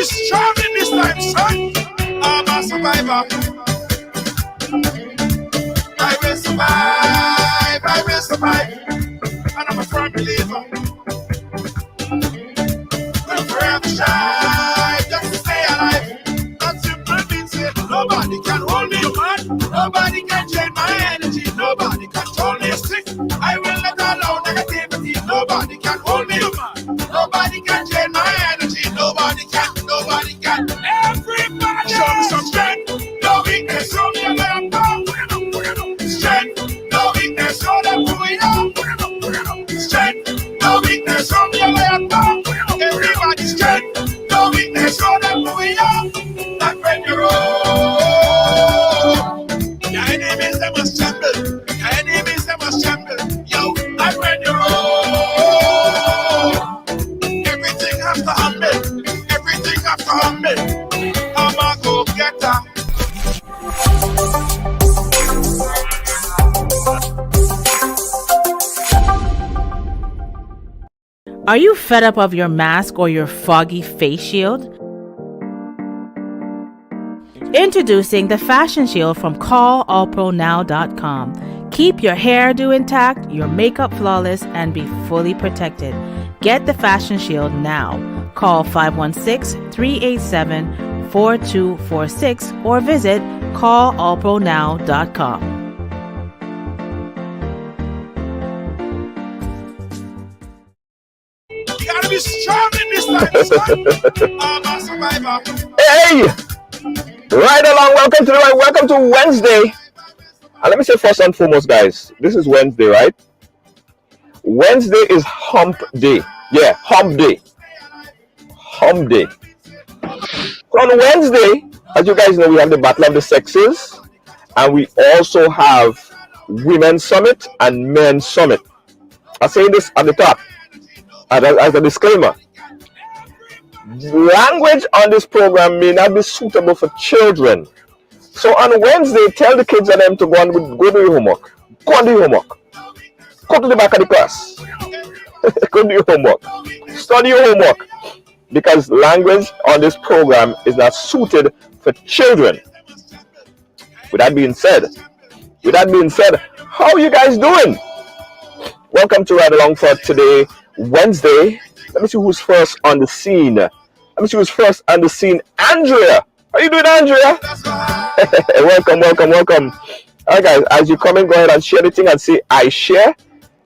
be strong in this time, son. I'm a survivor. I will survive. I will survive. And I'm a firm believer. We'll forever strive just to stay alive. That simple means it. Nobody can hold me, man. Nobody can drain my energy. Nobody can hold me sick. I will not allow negativity. Nobody can hold me, man. Nobody can drain my energy. Nobody can. Nobody can. Everybody show me some strength. No weakness. Show me where I'm going. Strength. No weakness. Show them who we are. Strength. No weakness. Show me where I'm going. Everybody strength. No weakness. Show them who we are. Like when you roll. Your enemies, they must tremble. Your enemies, they must tremble. Yo, like when you roll. Everything has to humble. Everything has to humble. I'm a go-getter. Are you fed up of your mask or your foggy face shield? Introducing the Fashion Shield from CallAllProNow.com. Keep your hairdo intact, your makeup flawless, and be fully protected. Get the Fashion Shield now. Call 516-387-4246 or visit CallAllProNow.com. You gotta be strong in this time, son. I'm a survivor. Hey! Right along, welcome to Wednesday. And let me say first and foremost, guys, this is Wednesday, right? Wednesday is hump day. Yeah, hump day. Hump day. So on Wednesday, as you guys know, we have the Battle of the Sexes, and we also have Women's Summit and Men's Summit. I say this at the top as a disclaimer. Language on this program may not be suitable for children. So on Wednesday, tell the kids and them to go do your homework. Go and do your homework. Go to the back of the class. Go do your homework. Study your homework. Because language on this program is not suited for children. With that being said, how are you guys doing? Welcome to Ride Along for today, Wednesday. Let me see who's first on the scene. Andrea. How you doing, Andrea? Welcome. All right, guys, as you come in, go ahead and share the thing and say, I share.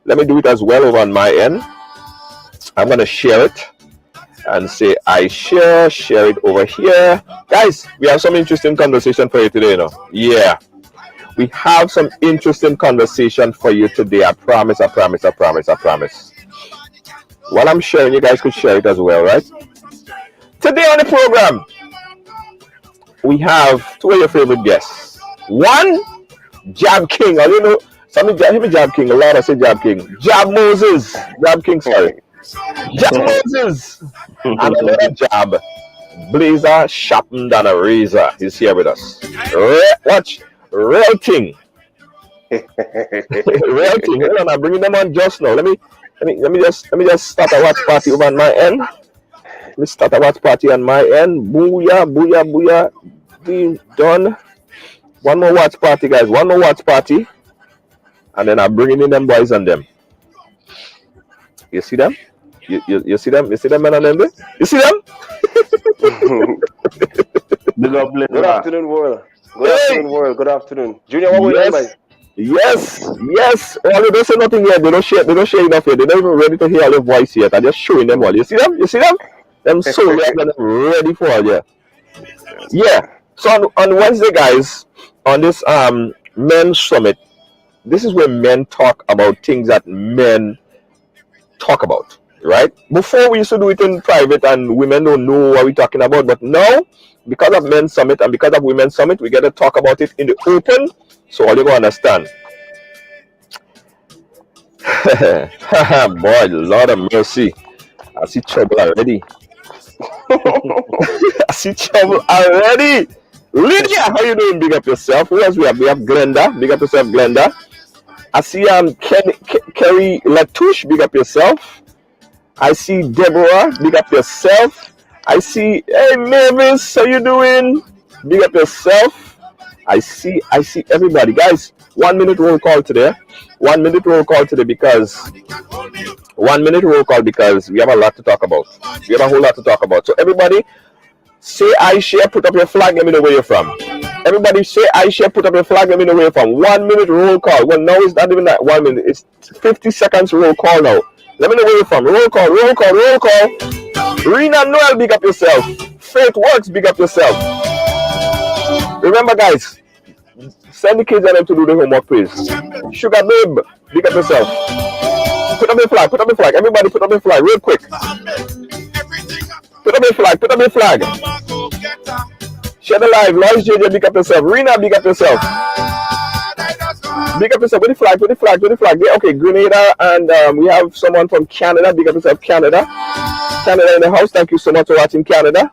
Let me do it as well over on my end. I'm going to share it and say, I share it over here. Guys, we have some interesting conversation for you today, you know. Yeah, we have some interesting conversation for you today. I promise. While I'm sharing, you guys could share it as well, right? Today on the program, we have two of your favorite guests. One, Jab King. I don't know. Somebody hear me Jab King. A lot of say Jab King. Jab Moses. Jab King, sorry. Jab Moses. And another Jab. Blazer sharpened than a razor. He's here with us. Watch. Real thing. Real thing. Hold on, I'm bringing them on just now. Let me just start a watch party over on my end. Booyah. Being done. One more watch party, guys. And then I'm bringing in them boys and them. You see them? You see them? You see them, men and them? You see them? Good afternoon, world. Good afternoon. Junior, what were you doing? Yes. Well, they don't say nothing yet. They don't share enough yet. They're not even ready to hear all the voice yet. I'm just showing them all. You see them? Them so ready for all, yeah. Yeah. So on Wednesday, guys, on this men's summit, this is where men talk about things that men talk about, right? Before we used to do it in private and women don't know what we're talking about, but now, because of men's summit and because of women's summit, we get to talk about it in the open, so all you gonna understand. Boy, Lord of mercy. I see trouble already. Lydia, how you doing? Big up yourself. Who else we have? We have Glenda. Big up yourself, Glenda. I see Kerry Latouche. Big up yourself. I see Deborah. Big up yourself. I see. Hey, Mavis, how you doing? Big up yourself. I see everybody. Guys, 1 minute roll call today. 1 minute roll call today because 1 minute roll call because we have a lot to talk about. We have a whole lot to talk about. So everybody, say I share, put up your flag, let me know where you're from. Everybody say I share, put up your flag, let me know where you're from. 1 minute roll call. Well, now it's not even that 1 minute. It's 50 seconds roll call now. Let me know where you're from. Roll call, roll call, roll call. Rena Noel, big up yourself. Faith Works, big up yourself. Remember, guys, send the kids and them to do the homework, please. Sugar Babe, big up yourself. Put up your flag, put up your flag. Everybody put up your flag real quick. Put up your flag, put up your flag. Share the live. Lois JJ, big up yourself. Rena, big up yourself. Big up yourself. With the flag, with the flag, with the flag. Yeah, okay, Grenada, and we have someone from Canada. Big up yourself, Canada. Canada in the house. Thank you so much for watching, Canada.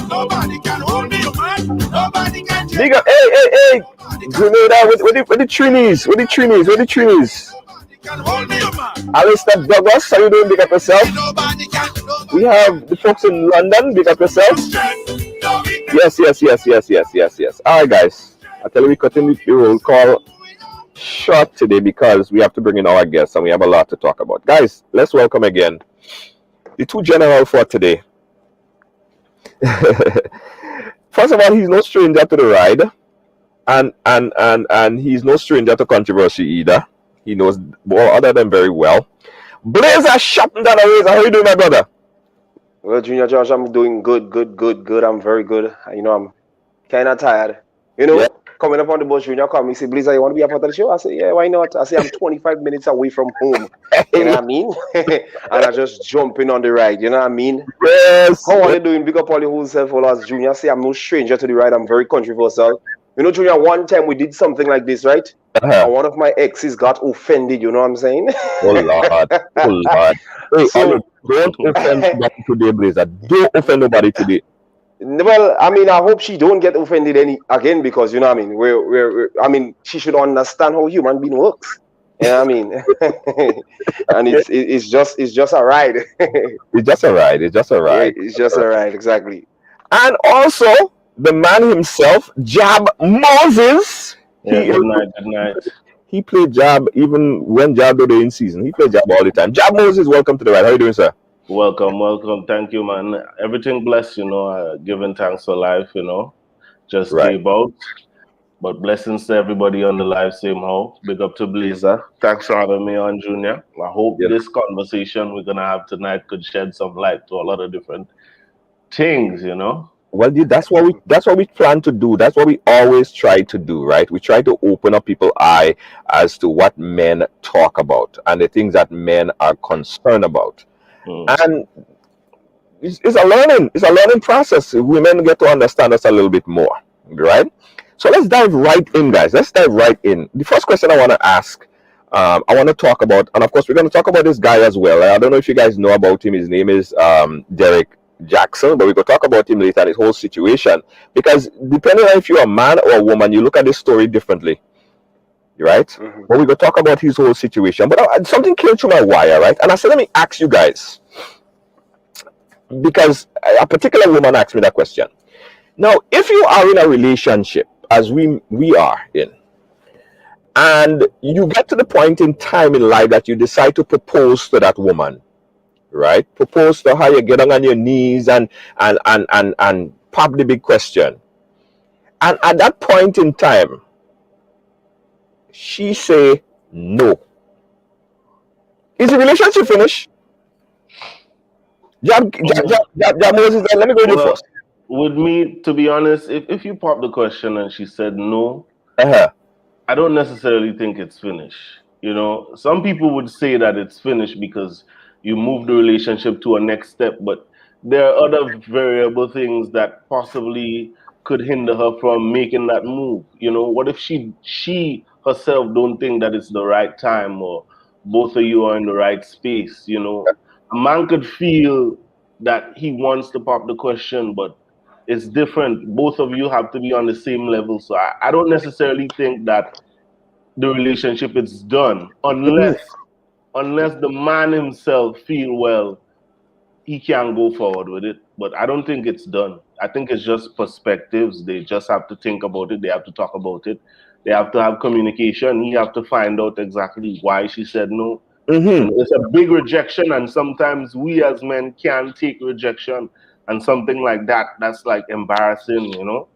Nobody can hold me, man. Nobody can change. Big up, hey. Grenada with the Trinis, with the Trinis, with the Trinis. Alistair Douglas, how you doing? Big up yourself. We have the folks in London. Big up yourself. Yes. All right, guys. I tell you, we continue the roll call short today because we have to bring in our guests and we have a lot to talk about. Guys, let's welcome again the two generals for today. First of all, he's no stranger to the ride, and he's no stranger to controversy either. He knows all other than very well. Blazer Shotton down the how you doing, my brother? Well, Junior Josh, I'm doing good. I'm very good. You know, I'm kind of tired. You know, coming up on the bus, Junior called me, say, Blazer, you want to be a part of the show? I say, yeah, why not? I say, I'm 25 minutes away from home. You know what I mean? And I just jumping on the ride. You know what I mean? Yes. How are you doing? Big up all the whole self-followers, Junior. Say, I'm no stranger to the ride. I'm very controversial. You know, Junior, one time we did something like this, right? And one of my exes got offended, you know what I'm saying? Oh, Lord. Hey, so, don't offend nobody today, Blazer. Don't offend nobody today. Well, I mean, I hope she don't get offended again because, you know what I mean? I mean, she should understand how human being works. You know what I mean? And it's just a ride. It's just a ride. It's just a ride. Yeah, it's just a ride, exactly. And also, the man himself, Jab Moses. Yeah, good night. He played Jab even when Jab was in season. He played Jab all the time. Jab Moses, welcome to the ride. How are you doing, sir? Welcome. Thank you, man. Everything blessed, you know, giving thanks for life, you know. Just stay about. But blessings to everybody on the live, same how. Big up to Blazer. Thanks for having me on, Junior. I hope this conversation we're going to have tonight could shed some light to a lot of different things, you know. Well, that's what we plan to do. That's what we always try to do, right? We try to open up people's eye as to what men talk about and the things that men are concerned about. And it's a learning process. Women get to understand us a little bit more, right? So let's dive right in, guys. Let's dive right in. The first question I want to ask, I want to talk about, and of course we're going to talk about this guy as well. I don't know if you guys know about him. His name is Derek Jackson, but we're going to talk about him later and his whole situation, because depending on if you're a man or a woman, you look at this story differently, right? But we're going to talk about his whole situation. But something came through my wire, right? And I said, let me ask you guys, because a particular woman asked me that question. Now, if you are in a relationship, as we are in, and you get to the point in time in life that you decide to propose to that woman, right? Propose to her, you get on your knees and pop the big question. And at that point in time, she say no. Is the relationship finished? Moses, let me go to you first. With me, to be honest, if you pop the question and she said no, I don't necessarily think it's finished. You know, some people would say that it's finished because you move the relationship to a next step, but there are other variable things that possibly could hinder her from making that move. You know, what if she herself don't think that it's the right time, or both of you are in the right space? You know, a man could feel that he wants to pop the question, but it's different. Both of you have to be on the same level. So I don't necessarily think that the relationship is done unless the man himself feel, well, he can go forward with it. But I don't think it's done. I think it's just perspectives. They just have to think about it. They have to talk about it. They have to have communication. He have to find out exactly why she said no. Mm-hmm. It's a big rejection, and sometimes we as men can't take rejection, and something like that, that's like embarrassing, you know.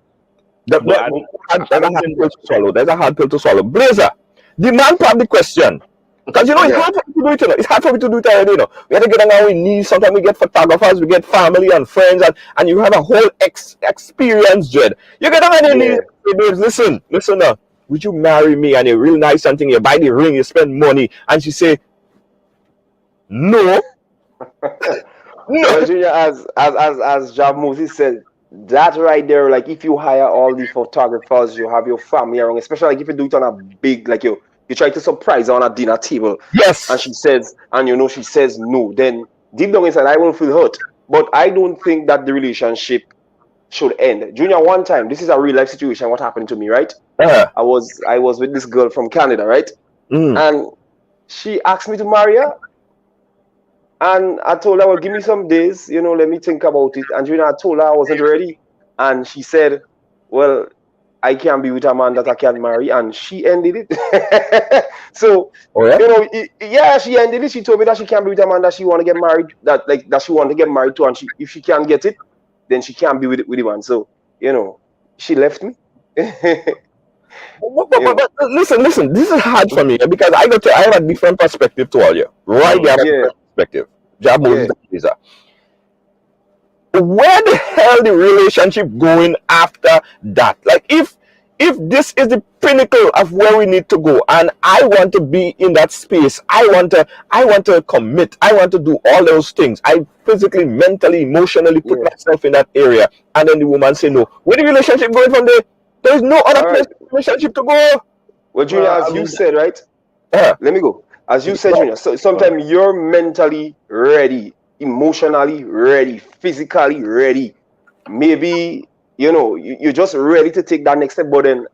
That's a hard pill to swallow. There's a hard pill to swallow. Blazer, the man part the question. Because you know, it's hard for me to do it, you know. It's hard for me to do it already, you know. We have to get on our knees. Sometimes we get photographers, we get family and friends, and you have a whole experience, Jed. You get on your knees, listen now. Would you marry me? And you're real nice something, you buy the ring, you spend money, and she say, no. No. Well, Junior, as Jav Moses said, that right there, like if you hire all the photographers, you have your family around, especially like if you do it on a big, like you try to surprise her on a dinner table. Yes. And she says no, then deep down inside I won't feel hurt. But I don't think that the relationship should end. Junior, one time, this is a real life situation, what happened to me, right? I was with this girl from Canada, right? And she asked me to marry her. And I told her, well, give me some days, you know, let me think about it. And I told her I wasn't ready. And she said, well, I can't be with a man that I can't marry. And she ended it. So, you know, she ended it. She told me that she can't be with a man that she want to get married, that she want to get married to. And if she can't get it, then she can't be with the man. So, you know, she left me. But listen, this is hard for me because I have a different perspective to all you. Right there. Perspective. Where the hell the relationship going after that? Like if this is the pinnacle of where we need to go, and I want to be in that space, I want to commit, I want to do all those things. I physically, mentally, emotionally put myself in that area, and then the woman say no. Where the relationship going from there? There's no other place for the relationship to go. Well, Junior, as you said, right? Let me go. As you said, Junior, so sometimes you're mentally ready, emotionally ready, physically ready. Maybe, you know, you're just ready to take that next step. But then,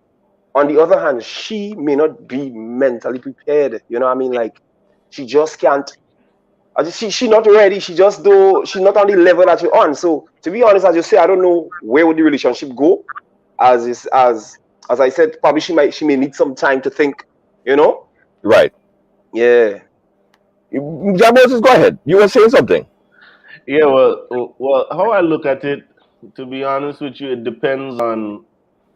on the other hand, she may not be mentally prepared. You know what I mean? Like, she just can't. She's not ready. She's not on the level that you're on. So, to be honest, as you say, I don't know where would the relationship go. As I said, probably she may need some time to think, you know? Right. Yeah. Moses, go ahead. You were saying something. Yeah, well, how I look at it, to be honest with you, it depends on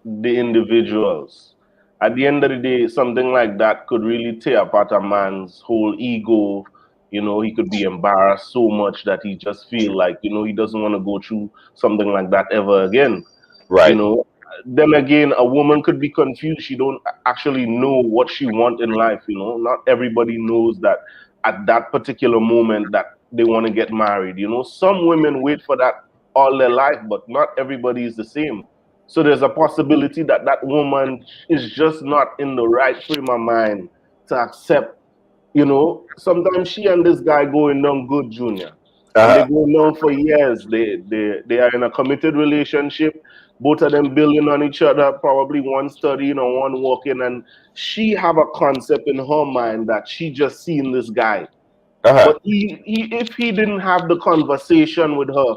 the individuals. At the end of the day, something like that could really tear apart a man's whole ego. You know, he could be embarrassed so much that he just feel like, you know, he doesn't want to go through something like that ever again. Right. You know, then again, a woman could be confused. She don't actually know what she wants in life. You know, not everybody knows that at that particular moment that they want to get married. You know, some women wait for that all their life, but not everybody is the same. So there's a possibility that that woman is just not in the right frame of mind to accept. You know, sometimes she and this guy going down good, Junior. And they go down for years. They are in a committed relationship. Both of them building on each other, probably one studying or one working, and she have a concept in her mind that she just seen this guy. But if he didn't have the conversation with her,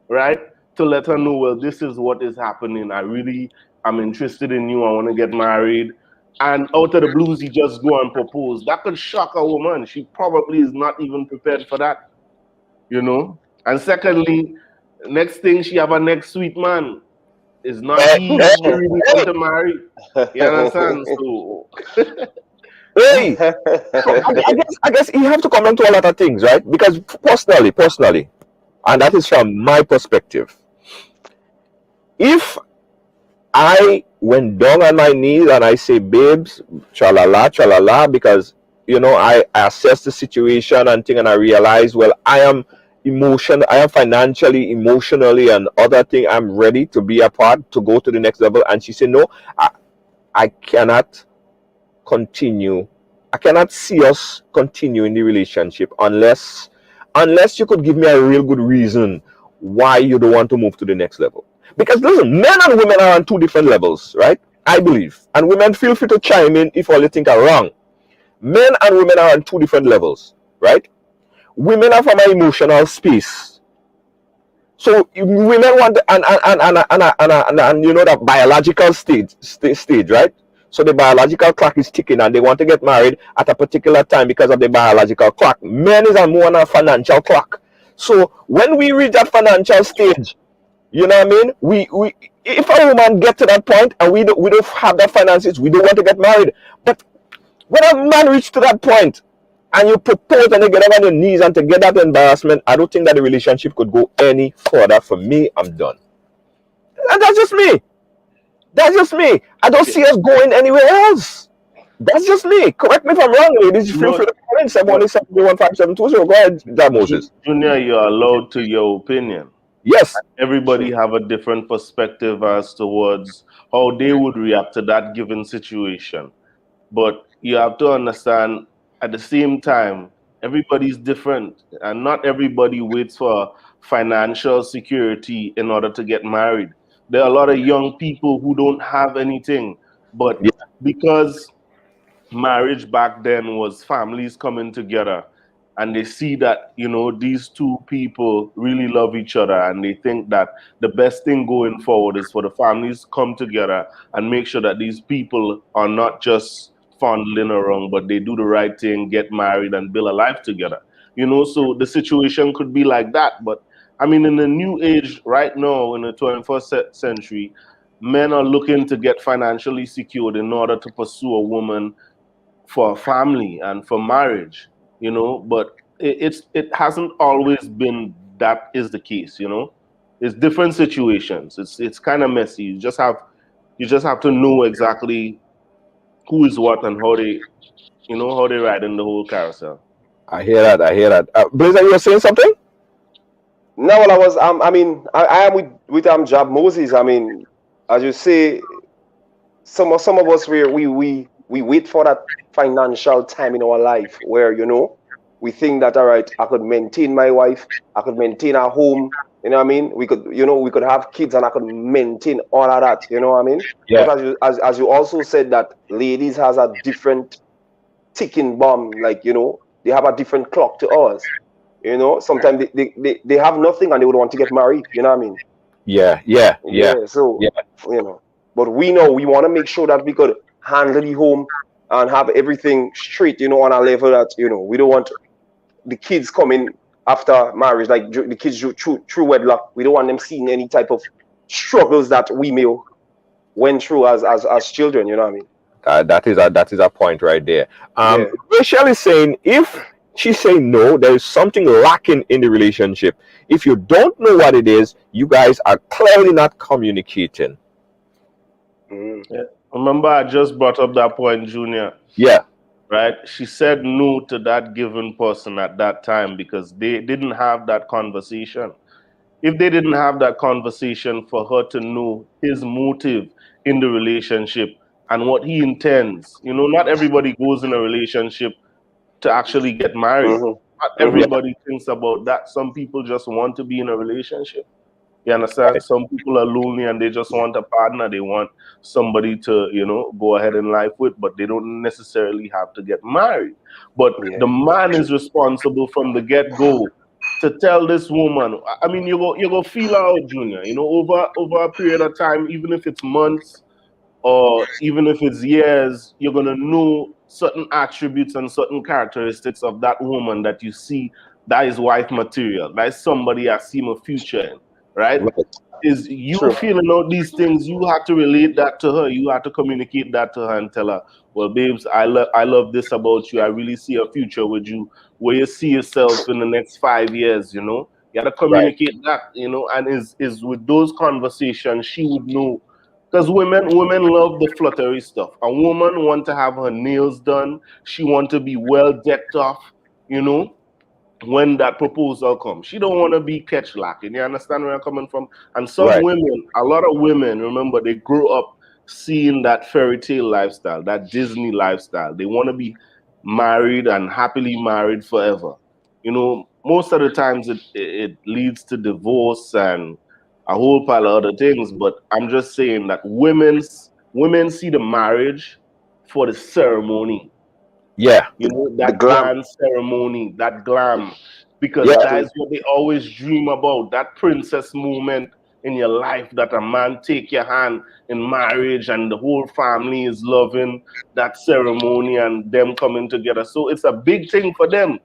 right, to let her know, well, this is what is happening. I'm interested in you. I want to get married. And out of the blues, he just go and propose. That could shock a woman. She probably is not even prepared for that, you know. And secondly, next thing, she have a next sweet man. Is not he that she really want to marry. You understand? So hey, I guess you have to comment to a lot of things, right? Because personally, and that is from my perspective. If I went down on my knees and I say, babes, chalala, because you know I assess the situation and thing, and I realize, well, I am financially, emotionally, and other thing. I'm ready to be a part, to go to the next level. And she said, no, I cannot continue. I cannot see us continuing the relationship unless you could give me a real good reason why you don't want to move to the next level. Because listen, men and women are on two different levels, right? I believe. And women, feel free to chime in if all you think are wrong. Men and women are on two different levels, right? Women are from an emotional space, So women want and you know that biological stage, right? So the biological clock is ticking, and they want to get married at a particular time because of the biological clock. Men is more on a financial clock. So when we reach that financial stage, you know what I mean? We if a woman get to that point and we don't have the finances, we don't want to get married. But when a man reach to that point and you propose and you get on your knees and to get that embarrassment, I don't think that the relationship could go any further. For me, I'm done. And that's just me. That's just me. I don't see us going anywhere else. That's just me. Correct me if I'm wrong, ladies. Feel free to comment. 717-1572. Go ahead, John Moses. Junior, you're allowed to your opinion. Yes. Everybody have a different perspective as towards how they would react to that given situation. But you have to understand, at the same time, everybody's different, and not everybody waits for financial security in order to get married. There are a lot of young people who don't have anything, but Yeah. because marriage back then was families coming together, and they see that, you know, these two people really love each other, and they think that the best thing going forward is for the families come together and make sure that these people are not just fondling around, but they do the right thing, get married and build a life together, you know. So the situation could be like that. But I mean, in the new age right now, in the 21st century, men are looking to get financially secured in order to pursue a woman for a family and for marriage, you know. But it hasn't always been that is the case, you know. It's different situations. It's kind of messy. You just have to know exactly who is what and how they, you know, how they ride in the whole carousel. I hear that. I hear that. Blazer, you were saying something? No, well, I was. I mean, I am with Job Moses. I mean, as you say, some of us we wait for that financial time in our life where, you know, we think that, all right, I could maintain my wife, I could maintain our home, you know what I mean? We could, you know, we could have kids and I could maintain all of that, you know what I mean? Yeah. But as you also said that ladies has a different ticking bomb, like, you know, they have a different clock to us. You know, sometimes they have nothing and they would want to get married, you know what I mean? Yeah. So, Yeah. you know, but we know we want to make sure that we could handle the home and have everything straight, you know, on a level that, you know, we don't want the kids coming after marriage, like the kids through wedlock. We don't want them seeing any type of struggles that we may went through as children, you know what I mean? That is a point right there. Yeah. Rachel is saying if she's saying no, there is something lacking in the relationship. If you don't know what it is, you guys are clearly not communicating. Yeah. Remember, I just brought up that point, Junior. Yeah. Right? She said no to that given person at that time because they didn't have that conversation. If they didn't have that conversation for her to know his motive in the relationship and what he intends, you know, not everybody goes in a relationship to actually get married. Not everybody thinks about that. Some people just want to be in a relationship. You understand? Some people are lonely and they just want a partner. They want somebody to, you know, go ahead in life with, but they don't necessarily have to get married. But the man is responsible from the get-go to tell this woman. I mean, you go feel her out, Junior. You know, over a period of time, even if it's months or even if it's years, you're gonna know certain attributes and certain characteristics of that woman that you see that is wife material. That is somebody I see my future in, right? Is you feeling out these things, you have to relate that to her. You have to communicate that to her and tell her, well, babes, I love this about you. I really see a future with you, where you see yourself in the next 5 years, you know. You have to communicate that, you know, and is with those conversations, she would know. Because women love the fluttery stuff. A woman want to have her nails done. She want to be well decked off, you know, when that proposal comes. She don't want to be catch lacking. You understand where I'm coming from? And some women, a lot of women, remember, they grew up seeing that fairy tale lifestyle, that Disney lifestyle. They want to be married and happily married forever. You know, most of the times it leads to divorce and a whole pile of other things. But I'm just saying that women see the marriage for the ceremony. Yeah. You know, that grand ceremony, that glam. because that is what they always dream about, that princess moment in your life, that a man take your hand in marriage and the whole family is loving that ceremony and them coming together. So it's a big thing for them.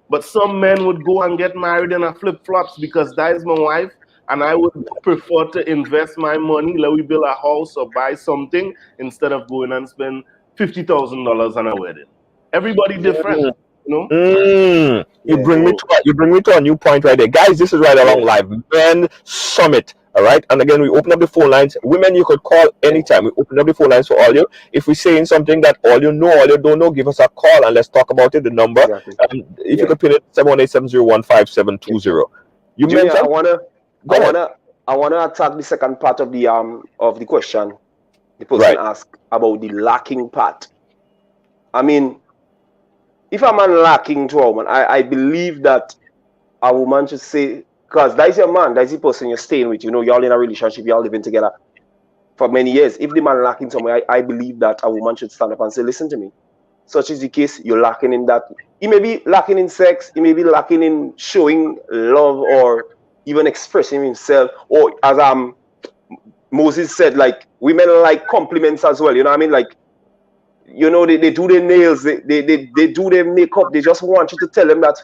But some men would go and get married in a flip-flops because that is my wife, and I would prefer to invest my money, let me build a house or buy something instead of going and spend $50,000 on a wedding. Everybody different. You know? You bring me to a new point right there, guys. This is Right Along Live Men Summit. All right, and again, we open up the phone lines. Women, you could call anytime. We open up the phone lines for all you. If we're saying something that all you know, all you don't know, give us a call and let's talk about it. The number, if you could pin it, 718-701-5720. You Junior, mentioned. I wanna attack the second part of the question. The person asked about the lacking part. I mean, if a man lacking to a woman, I believe that a woman should say, because that's your man, that's the person you're staying with. You know, you're all in a relationship, you're all living together for many years. If the man lacking somewhere, I believe that a woman should stand up and say, listen to me. Such is the case, you're lacking in that. He may be lacking in sex, he may be lacking in showing love or even expressing himself. Or as Moses said, like, women like compliments as well. You know what I mean? Like, you know, they do their nails, they do their makeup. They just want you to tell them that,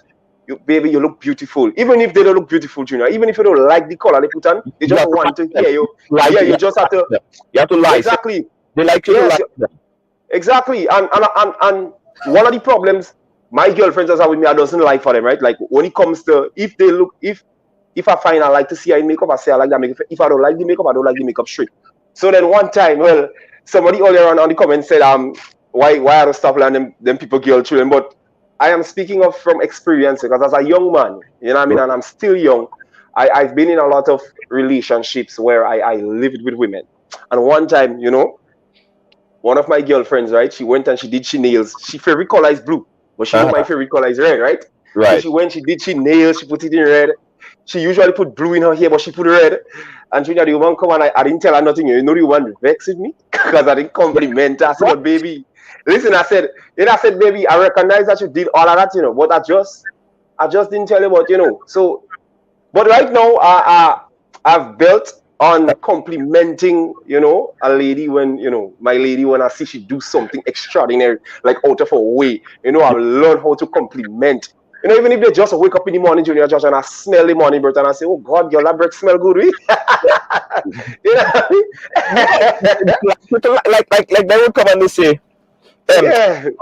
baby, you look beautiful. Even if they don't look beautiful, Junior. Even if you don't like the color they put on, they just want to hear you. You just have to. You have to lie. Exactly. They like you to lie. Exactly. And one of the problems my girlfriends have with me, I doesn't like for them, right? Like when it comes to if I find I like to see her in makeup, I say I like that makeup. If I don't like the makeup, I don't like the makeup straight. So then one time, well, somebody earlier on the comment said, why I don't stop letting them people girl children, but I am speaking of from experience because as a young man, you know what I mean, and I'm still young, I've been in a lot of relationships where I lived with women. And one time, you know, one of my girlfriends, right, she went and she did she nails. She favorite color is blue, but she know my favorite color is red, right? So she went, she did she nails, she put it in red. She usually put blue in her hair, but she put red. And Junior, the woman come and I didn't tell her nothing. You know the woman vexed with me because I didn't compliment her. I said, baby, listen, I said, baby, I recognize that you did all of that, you know, but I just didn't tell you about, you know. So, but right now, I've built on complimenting, you know, a lady when, you know, my lady, when I see she do something extraordinary, like out of her way, you know, I've learned how to compliment. You know, even if they just wake up in the morning, Junior Josh, and I smell the morning breath, and I say, "Oh God, girl, that breath smell good." You know what I mean? like they would come and they say,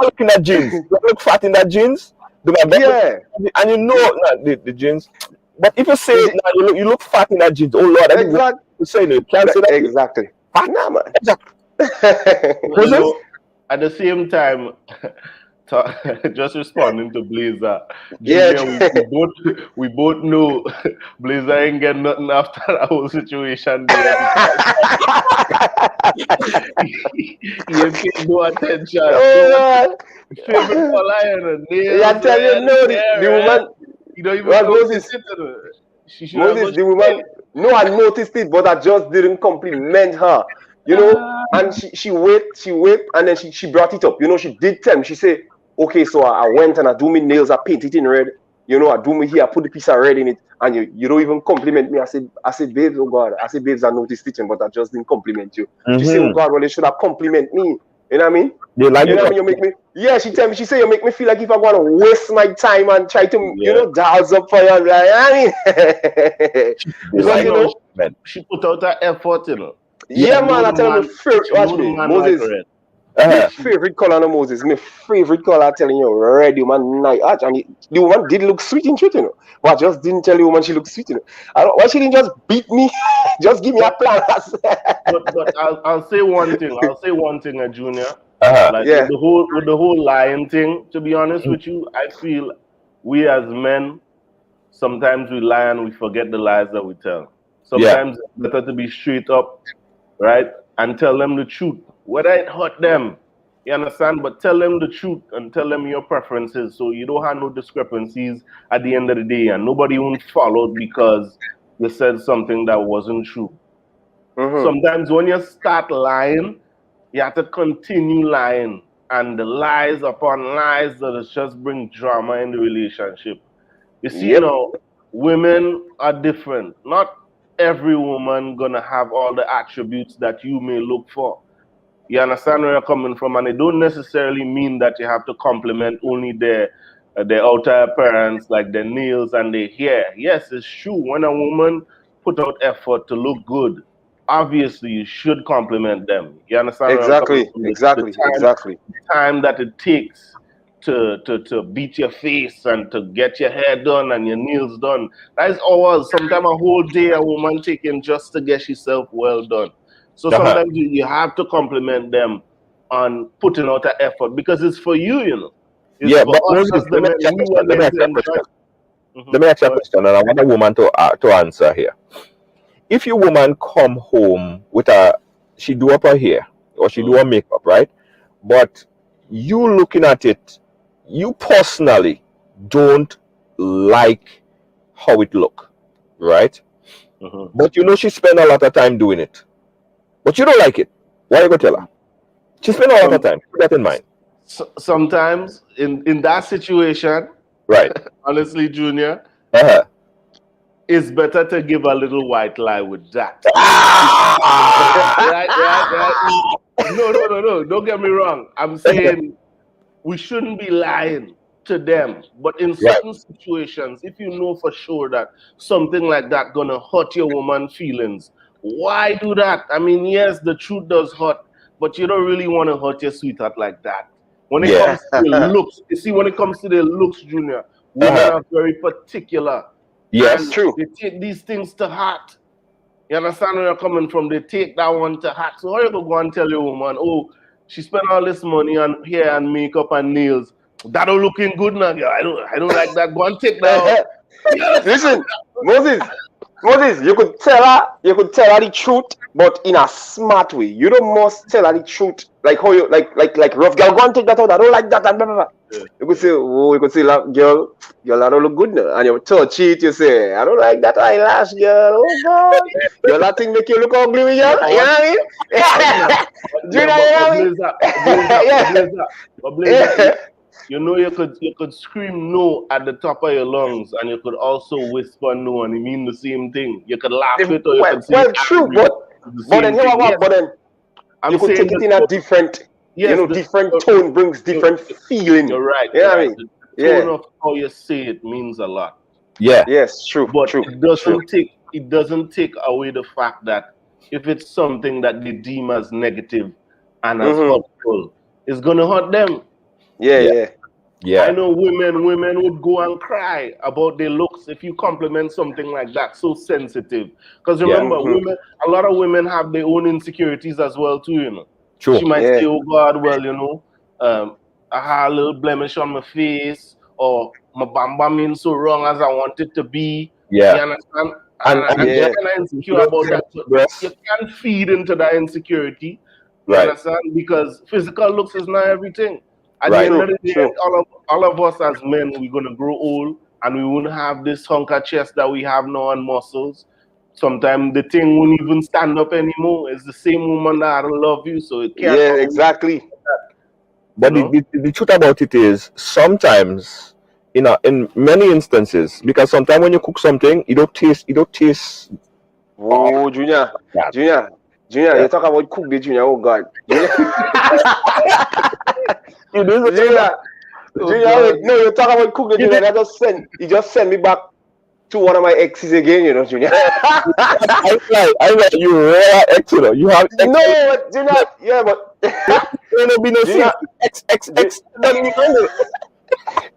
look in that jeans. Look fat in that jeans. And you know the jeans. But if you say you look fat in that jeans, oh Lord, exactly. You say you can't say that. Exactly. Fat? Nah, man. Exactly. You know, at the same time. Just responding to Blazer. Junior, we both know Blazer ain't get nothing after that whole situation there. He ain't paying no attention. Favorite color and nails. I tell you, no, the woman. You don't even notice it. Moses, the woman. No, I noticed it, but I just didn't compliment her. You know, and she wait, and then she brought it up. You know, she did tell me. She said, okay, so I went and I do my nails, I paint it in red. You know, I do me here, I put the piece of red in it, and you don't even compliment me. I said, babes, oh God. I said, babes, I noticed it, but I just didn't compliment you. She said, oh God, well, you should have compliment me. You know what I mean? You like you know what I mean? You make me. Yeah, she tell me. She said, you make me feel like if I'm going to waste my time and try to, you know, dials up for you. I'm like, I mean, she put out her effort, you know. Yeah, man, I tell you, watch me, Moses. My favorite color, no Moses. My favorite color, telling you, red, the woman nice. And the woman did look sweet in truth, you know. But I just didn't tell the woman she looked sweet, you know. Why she didn't just beat me? Just give me a plan. but I'll say one thing, Junior. With the whole lying thing, to be honest with you, I feel we as men, sometimes we lie and we forget the lies that we tell. Sometimes it's better to be straight up, right? And tell them the truth. Whether it hurt them, you understand? But tell them the truth and tell them your preferences so you don't have no discrepancies at the end of the day and nobody won't follow because you said something that wasn't true. Sometimes when you start lying, you have to continue lying. And the lies upon lies that just bring drama in the relationship. You see, you know, women are different. Not every woman gonna have all the attributes that you may look for. You understand where I'm coming from, and it don't necessarily mean that you have to compliment only their outer appearance, like their nails and their hair. Yes, it's true. When a woman put out effort to look good, obviously you should compliment them. You understand where I'm coming from? Exactly. The time that it takes to beat your face and to get your hair done and your nails done. That is hours, sometimes a whole day a woman taking just to get herself well done. So sometimes you have to compliment them on putting out an effort because it's for you, you know. It's for but us as the men. let me ask you a question. Let me ask you a question, and I want a woman to answer here. If your woman come home with she do up her hair or she do her makeup, right? But you looking at it, you personally don't like how it look, right? But you know she spend a lot of time doing it. But you don't like it. Why you go tell her? She spend a lot of time. Keep that in mind. Sometimes in that situation, right? Honestly, Junior, it's better to give a little white lie with that. right. No. Don't get me wrong. I'm saying we shouldn't be lying to them. But in certain situations, if you know for sure that something like that gonna hurt your woman's feelings, why do that? I mean, yes, the truth does hurt, but you don't really want to hurt your sweetheart like that. When it comes to the looks, you see, when it comes to the looks, Junior, women are very particular. Yes, true. They take these things to heart. You understand where you're coming from? They take that one to heart. So how you go and tell your woman, oh, she spent all this money on hair and makeup and nails. That don't looking good now, girl. I don't like that. Go and take that out. Listen, Moses, you could tell her the truth, but in a smart way. You don't must tell her the truth, like how you like rough girl. Go and take that out. I don't like that. And blah, blah, blah. You could say, girl, I don't look good now. And you touch it, you say, I don't like that eyelash, girl. Oh God, girl, that thing make you look ugly, girl. You know what I mean? Do you know what I mean? You know, you could scream no at the top of your lungs, and you could also whisper no, and it mean the same thing. You could laugh it, or you could say true, but then you could take it in a different, different tone brings different feeling. You're right. You know what I mean? The tone of how you say it means a lot. Yeah. Yes, true. But it doesn't take away the fact that if it's something that they deem as negative and as hurtful, it's gonna hurt them. Yeah. I know women would go and cry about their looks if you compliment something like that, so sensitive. Because remember, a lot of women have their own insecurities as well too, you know. True. She might say, oh God, well, you know, I had a little blemish on my face, or my bamba means so wrong as I want it to be. Yeah. You understand? And you're kind of insecure about that. You can't feed into that insecurity. You understand? Because physical looks is not everything. At the end of the day, all of us as men, we're going to grow old and we won't have this hunk of chest that we have now and muscles. Sometimes the thing won't even stand up anymore. It's the same woman that I love you, so it can't. Yeah, exactly. But the truth about it is, sometimes, in many instances, because sometimes when you cook something, it don't taste. Oh, Junior, you talk about cook the Junior. Oh God, Junior, no, you talk about cook the Junior. He just send me back to one of my exes again, you know, Junior. I like you rare ex, you know. You have ex. No, but Junior, yeah, but don't be no Junior. X.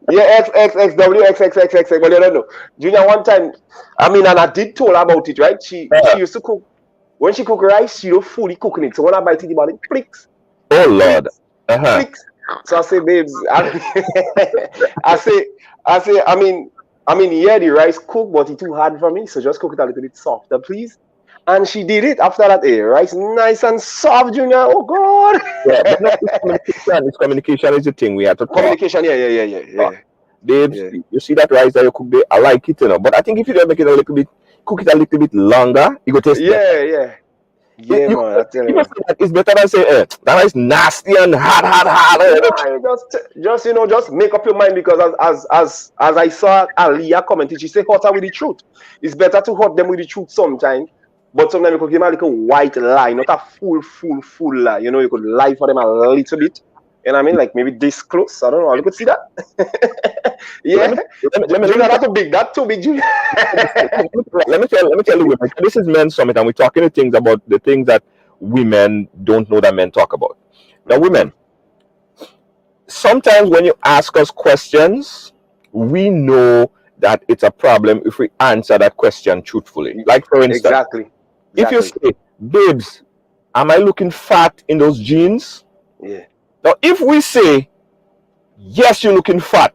Yeah, X, W, X. But you don't know. Junior, one time, and I did tell her about it, right? She used to cook. When she cook rice, she don't fully cooking it. So when I bite it, it clicks. Oh Lord. Clicks. So I say, babes, yeah, the rice cooked, but it's too hard for me. So just cook it a little bit softer, please. And she did it. After that, rice nice and soft, Junior. Oh God. Yeah, but communication is the thing we have to talk. Communication, yeah. Babes, you see that rice that you cook there? I like it, you know. But I think if you don't make it a little bit, cook it a little bit longer, it will taste better. Yeah. Yeah, man, I tell you. It's better than say, that is nasty and hard. Nah, just make up your mind, because as I saw Aliyah commenting, she said hurt her with the truth. It's better to hurt them with the truth sometimes, but sometimes you could give them like a white lie, not a full lie. You could lie for them a little bit. You know what I mean? Like maybe this close. I don't know. You could see that. Yeah. Junior, that's too big, Junior. let me tell you, women. This is Men's Summit, and we're talking about the things that women don't know that men talk about. Now, women, sometimes when you ask us questions, we know that it's a problem if we answer that question truthfully. Like, for instance, Exactly. If you say, babes, am I looking fat in those jeans? Yeah. Now, if we say, yes, you're looking fat,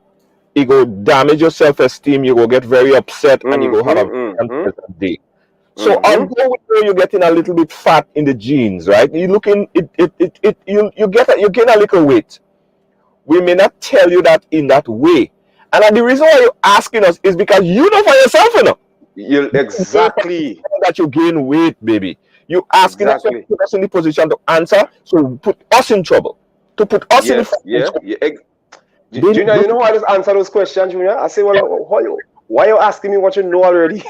it go damage your self-esteem, you go get very upset, and you go have a unpleasant day. So although we know you're getting a little bit fat in the jeans, right? You looking, you gain a little weight. We may not tell you that in that way. And the reason why you're asking us is because you know for yourself, Exactly. that you gain weight, baby. You asking us to put us in the position to answer, so put us in trouble. To put us in the Junior, you know how I just answer those questions, Junior? I say, well, why you asking me what you know already?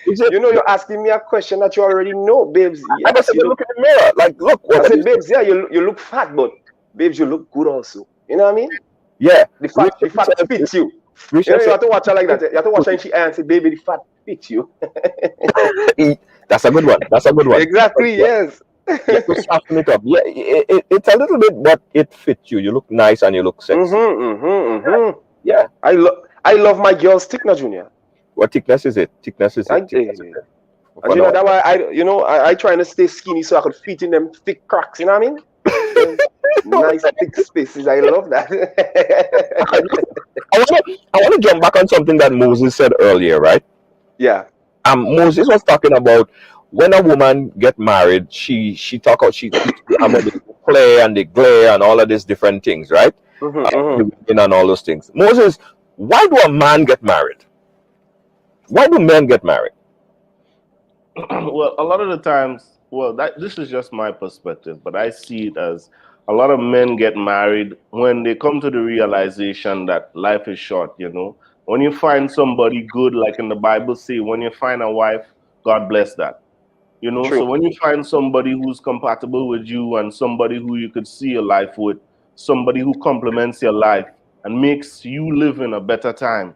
You're asking me a question that you already know, babes. I just look in the mirror, like, look. I said, babes, yeah, you look fat, but babes, you look good also. You know what I mean? Yeah. The fat fits you. You have to watch her like that. You have to watch her and she answer, baby, the fat fits you. That's a good one. Exactly, yes. Just soften it up. Yeah, it's a little bit, but it fits you. You look nice and you look sexy. Yeah. I love my girl's thickness, Junior. What thickness is it? And Junior, that's why I trying to stay skinny so I could fit in them thick cracks. You know what I mean? Nice thick spaces. I love that. I want to jump back on something that Moses said earlier, right? Yeah. Moses was talking about when a woman get married, she talk about the play and the glare and all of these different things, right? And all those things. Moses, why do a man get married? Why do men get married? Well, a lot of the times, this is just my perspective, but I see it as a lot of men get married when they come to the realization that life is short, When you find somebody good, like in the Bible say, when you find a wife, God bless that. True. So when you find somebody who's compatible with you and somebody who you could see your life with, somebody who complements your life and makes you live in a better time,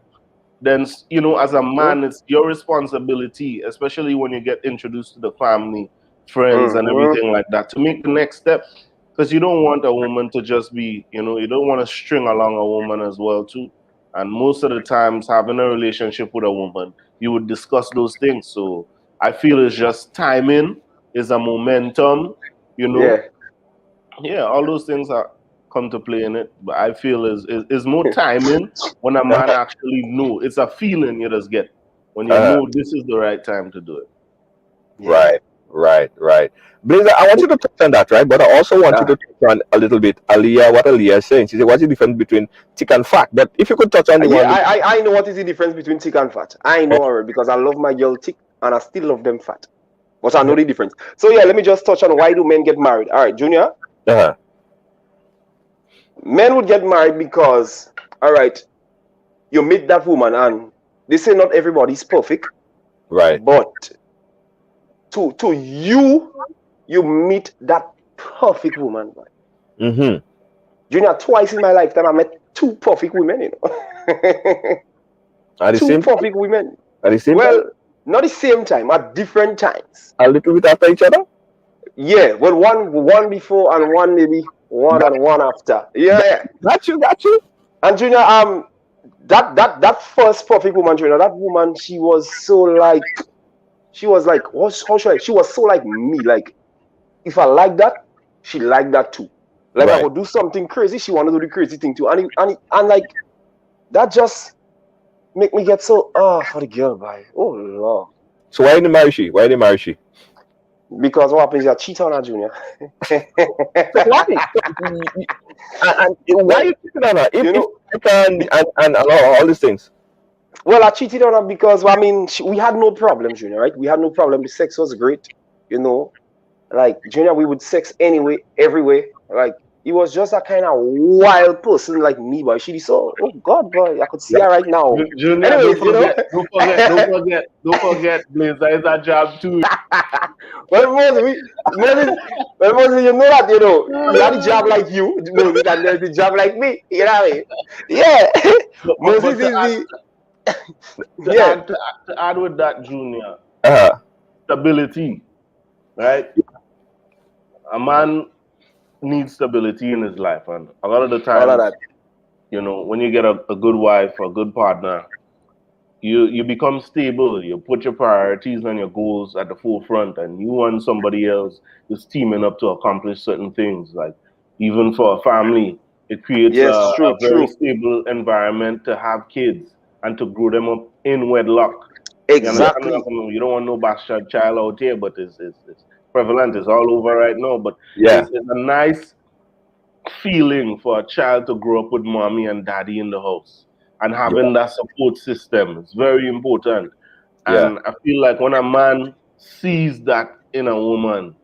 then, as a man, it's your responsibility, especially when you get introduced to the family, friends, and everything like that, to make the next step. Because you don't want a woman to just be, you don't want to string along a woman as well, too. And most of the times, having a relationship with a woman, you would discuss those things. So I feel it's just timing, is a momentum, Yeah, all those things come to play in it. But I feel is more timing when a man actually know. It's a feeling you just get when you know this is the right time to do it. Yeah. Right. Blazer, I want you to touch on that, right? But I also want you to touch on a little bit Aliyah, what Aliyah is saying. She said, what's the difference between thick and fat? But if you could touch on the one. I know what is the difference between thick and fat. I know her because I love my girl thick and I still love them fat. But I know the difference. So yeah, let me just touch on why do men get married. All right, Junior. Men would get married because, all right, you meet that woman and they say not everybody's perfect. Right. But to you meet that perfect woman. Junior, twice in my lifetime I met two perfect women, At the two perfect women. At the same time? Not the same time, at different times. A little bit after each other? Yeah, well, one before and one maybe one and one after. Yeah. Got you. And Junior, that first perfect woman, Junior, that woman, she was so like me. Like, if I like that, she liked that too. Like, I would do something crazy, she wanted to do the crazy thing too. And like, that just make me get so, for the girl, boy. Oh, Lord. So why didn't you marry she? Because what happens is I cheat on her, Junior. Why? And why you cheating on her? And all these things. Well, I cheated on her because, we had no problem, Junior, right? We had no problem. The sex was great. you know, like Junior, we would sex anyway, everywhere. Like he was just a kind of wild person like me, boy. She saw, oh God, boy, I could see her right now. Junior, Anyways, don't forget, Blazer is a job too. Well, Moses, you know that, you know, he had a job like you, Moses, and there's a job like me, you know what I mean? Yeah. Moses is the... To add with that, Junior, stability, right? A man needs stability in his life, and a lot of the time, you know, when you get a good wife or a good partner, you become stable. You put your priorities and your goals at the forefront, and you and somebody else is teaming up to accomplish certain things. Like even for a family, it creates a very stable environment to have kids and to grow them up in wedlock. Exactly. You don't want no bastard child out here, but it's prevalent. It's all over right now. But it's a nice feeling for a child to grow up with mommy and daddy in the house and having that support system. It's very important. And I feel like when a man sees that in a woman,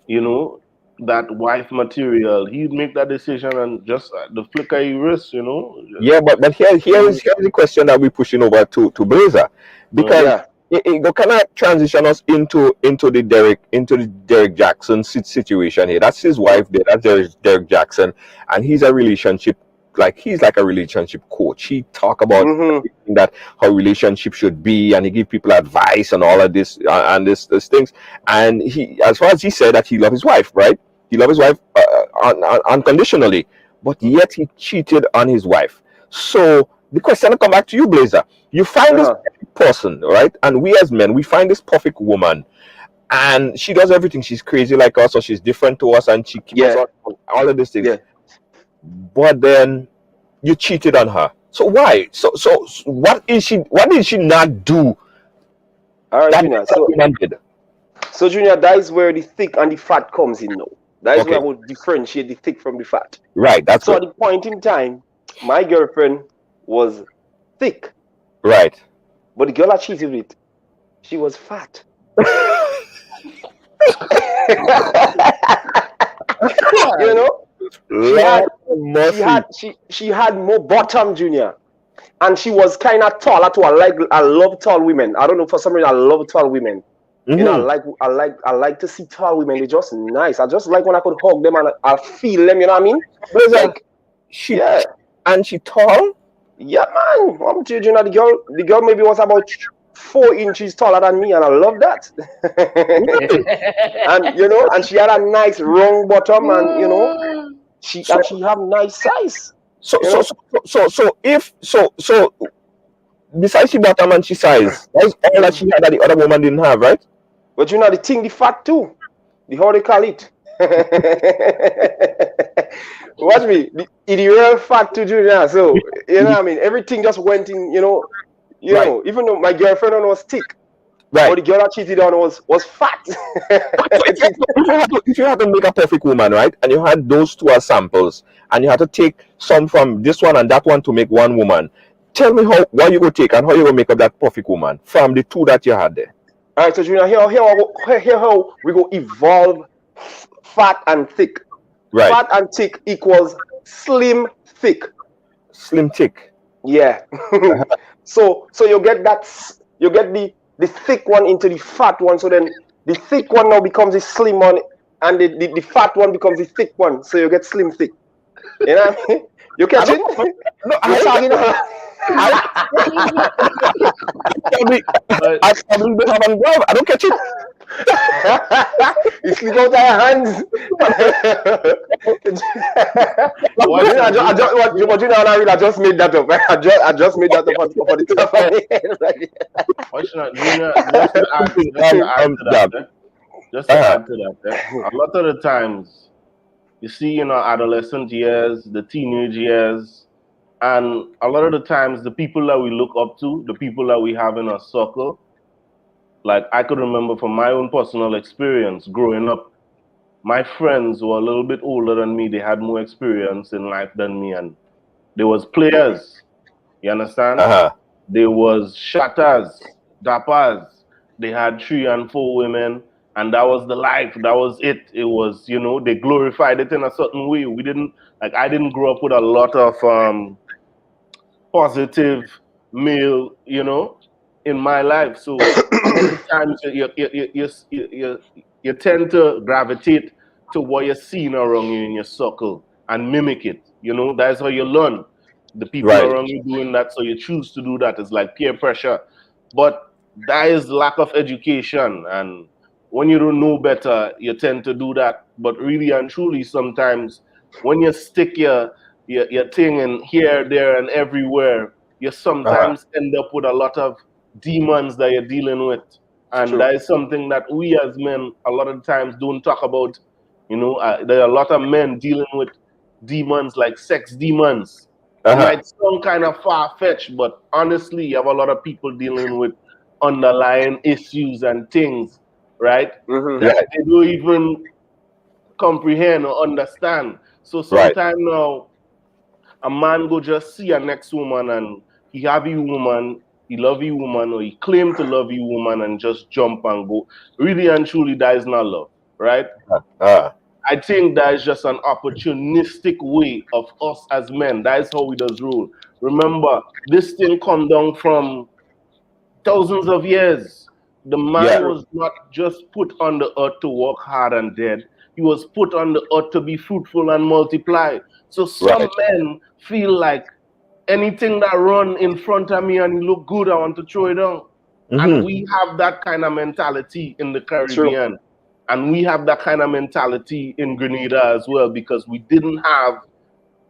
you know, that wife material, he'd make that decision and just the flick of his wrist, you know. But here's the question that we're pushing over to Blazer, because it kind of transition us into the Derek Jackson situation here. That's his wife there. That's Derek Jackson, and he's a relationship. Like he's like a relationship coach. He talk about that how relationship should be, and he give people advice and all of this and this things. And he, as far as he said, that he loved his wife, right? He loved his wife unconditionally, but yet he cheated on his wife. So the question will come back to you, Blazer. You find this perfect person, right? And we as men, we find this perfect woman, and she does everything. She's crazy like us, or she's different to us, and she keeps us on all of these things. Yeah. But then you cheated on her. So why? So what did she not do? All right, Junior. So Junior, that is where the thick and the fat comes in now. That is where I would differentiate the thick from the fat. Right. That's so. At the point in time, my girlfriend was thick. Right. But the girl I cheated with, she was fat. You know? She had more bottom, Junior, and she was kind of taller too. I love tall women. I don't know, for some reason I love tall women. You know, I like to see tall women. They're just nice. I just like when I could hug them and I feel them. You know what I mean? Like and she tall. Yeah, man. I'm telling you, the girl maybe was about 4 inches taller than me, and I love that. And you know, and she had a nice round bottom, and you know, she have nice size. So besides she bottom and she size, that's all that she had that the other woman didn't have, right? But you know the thing, the fat too. The how they call it. Watch me, the real fat to Junior. So you know what I mean? Everything just went in, you know, even though my girlfriend was thick. Right. But the girl I cheated on was fat. If you had to make a perfect woman, right, and you had those two as samples, and you had to take some from this one and that one to make one woman, tell me what you go take and how you go make up that perfect woman from the two that you had there. All right, so Junior, here how we go evolve fat and thick. Right. Fat and thick equals slim thick. Slim thick. Yeah. So you get the thick one into the fat one, so then the thick one now becomes the slim one, and the fat one becomes the thick one, so you get slim thick. You know what I mean? You catch it? No, I don't catch it. You slip out of your hands. I just made that up. I just made that up for the top of my head. Just to add to that, a lot of the times, you see, adolescent years, the teenage years, and a lot of the times, the people that we look up to, the people that we have in our circle, like I could remember from my own personal experience growing up, my friends were a little bit older than me. They had more experience in life than me, and there was players. You understand? There was shatters, dappers. They had 3 and 4 women, and that was the life. That was it. It was, you know, they glorified it in a certain way. We didn't, like, I didn't grow up with a lot of positive male, you know, in my life. So many times you tend to gravitate to what you're seeing around you in your circle and mimic it. You know, that's how you learn. The people around you doing that, so you choose to do that. It's like peer pressure. But that is lack of education. And when you don't know better, you tend to do that. But really and truly, sometimes when you stick your thing in here, there, and everywhere, you sometimes end up with a lot of demons that you're dealing with. And that is something that we as men a lot of times don't talk about. You know, there are a lot of men dealing with demons like sex demons. It might sound kind of far-fetched, but honestly, you have a lot of people dealing with underlying issues and things, right? That they don't even comprehend or understand. So sometimes now, a man go just see a next woman and he have you woman, he love you woman, or he claim to love you woman and just jump and go. Really and truly, that is not love, right? I think that is just an opportunistic way of us as men. That is how we does rule. Remember, this thing come down from thousands of years. The man was not just put on the earth to work hard and dead. He was put on the earth to be fruitful and multiply. So some men feel like anything that run in front of me and it look good, I want to throw it down. And we have that kind of mentality in the Caribbean. And we have that kind of mentality in Grenada as well, because we didn't have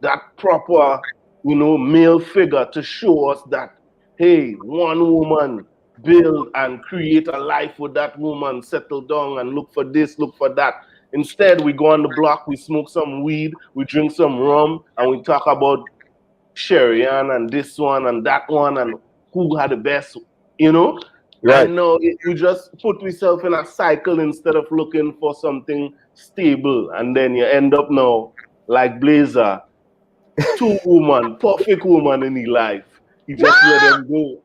that proper, you know, male figure to show us that, hey, one woman, build and create a life with that woman, settle down and look for this, look for that. Instead, we go on the block, we smoke some weed, we drink some rum, and we talk about Sherian and this one and that one and who had the best, you know? And no, we just put yourself in a cycle instead of looking for something stable. And then you end up now, like Blazer, two woman, perfect woman in his life. He just let them go.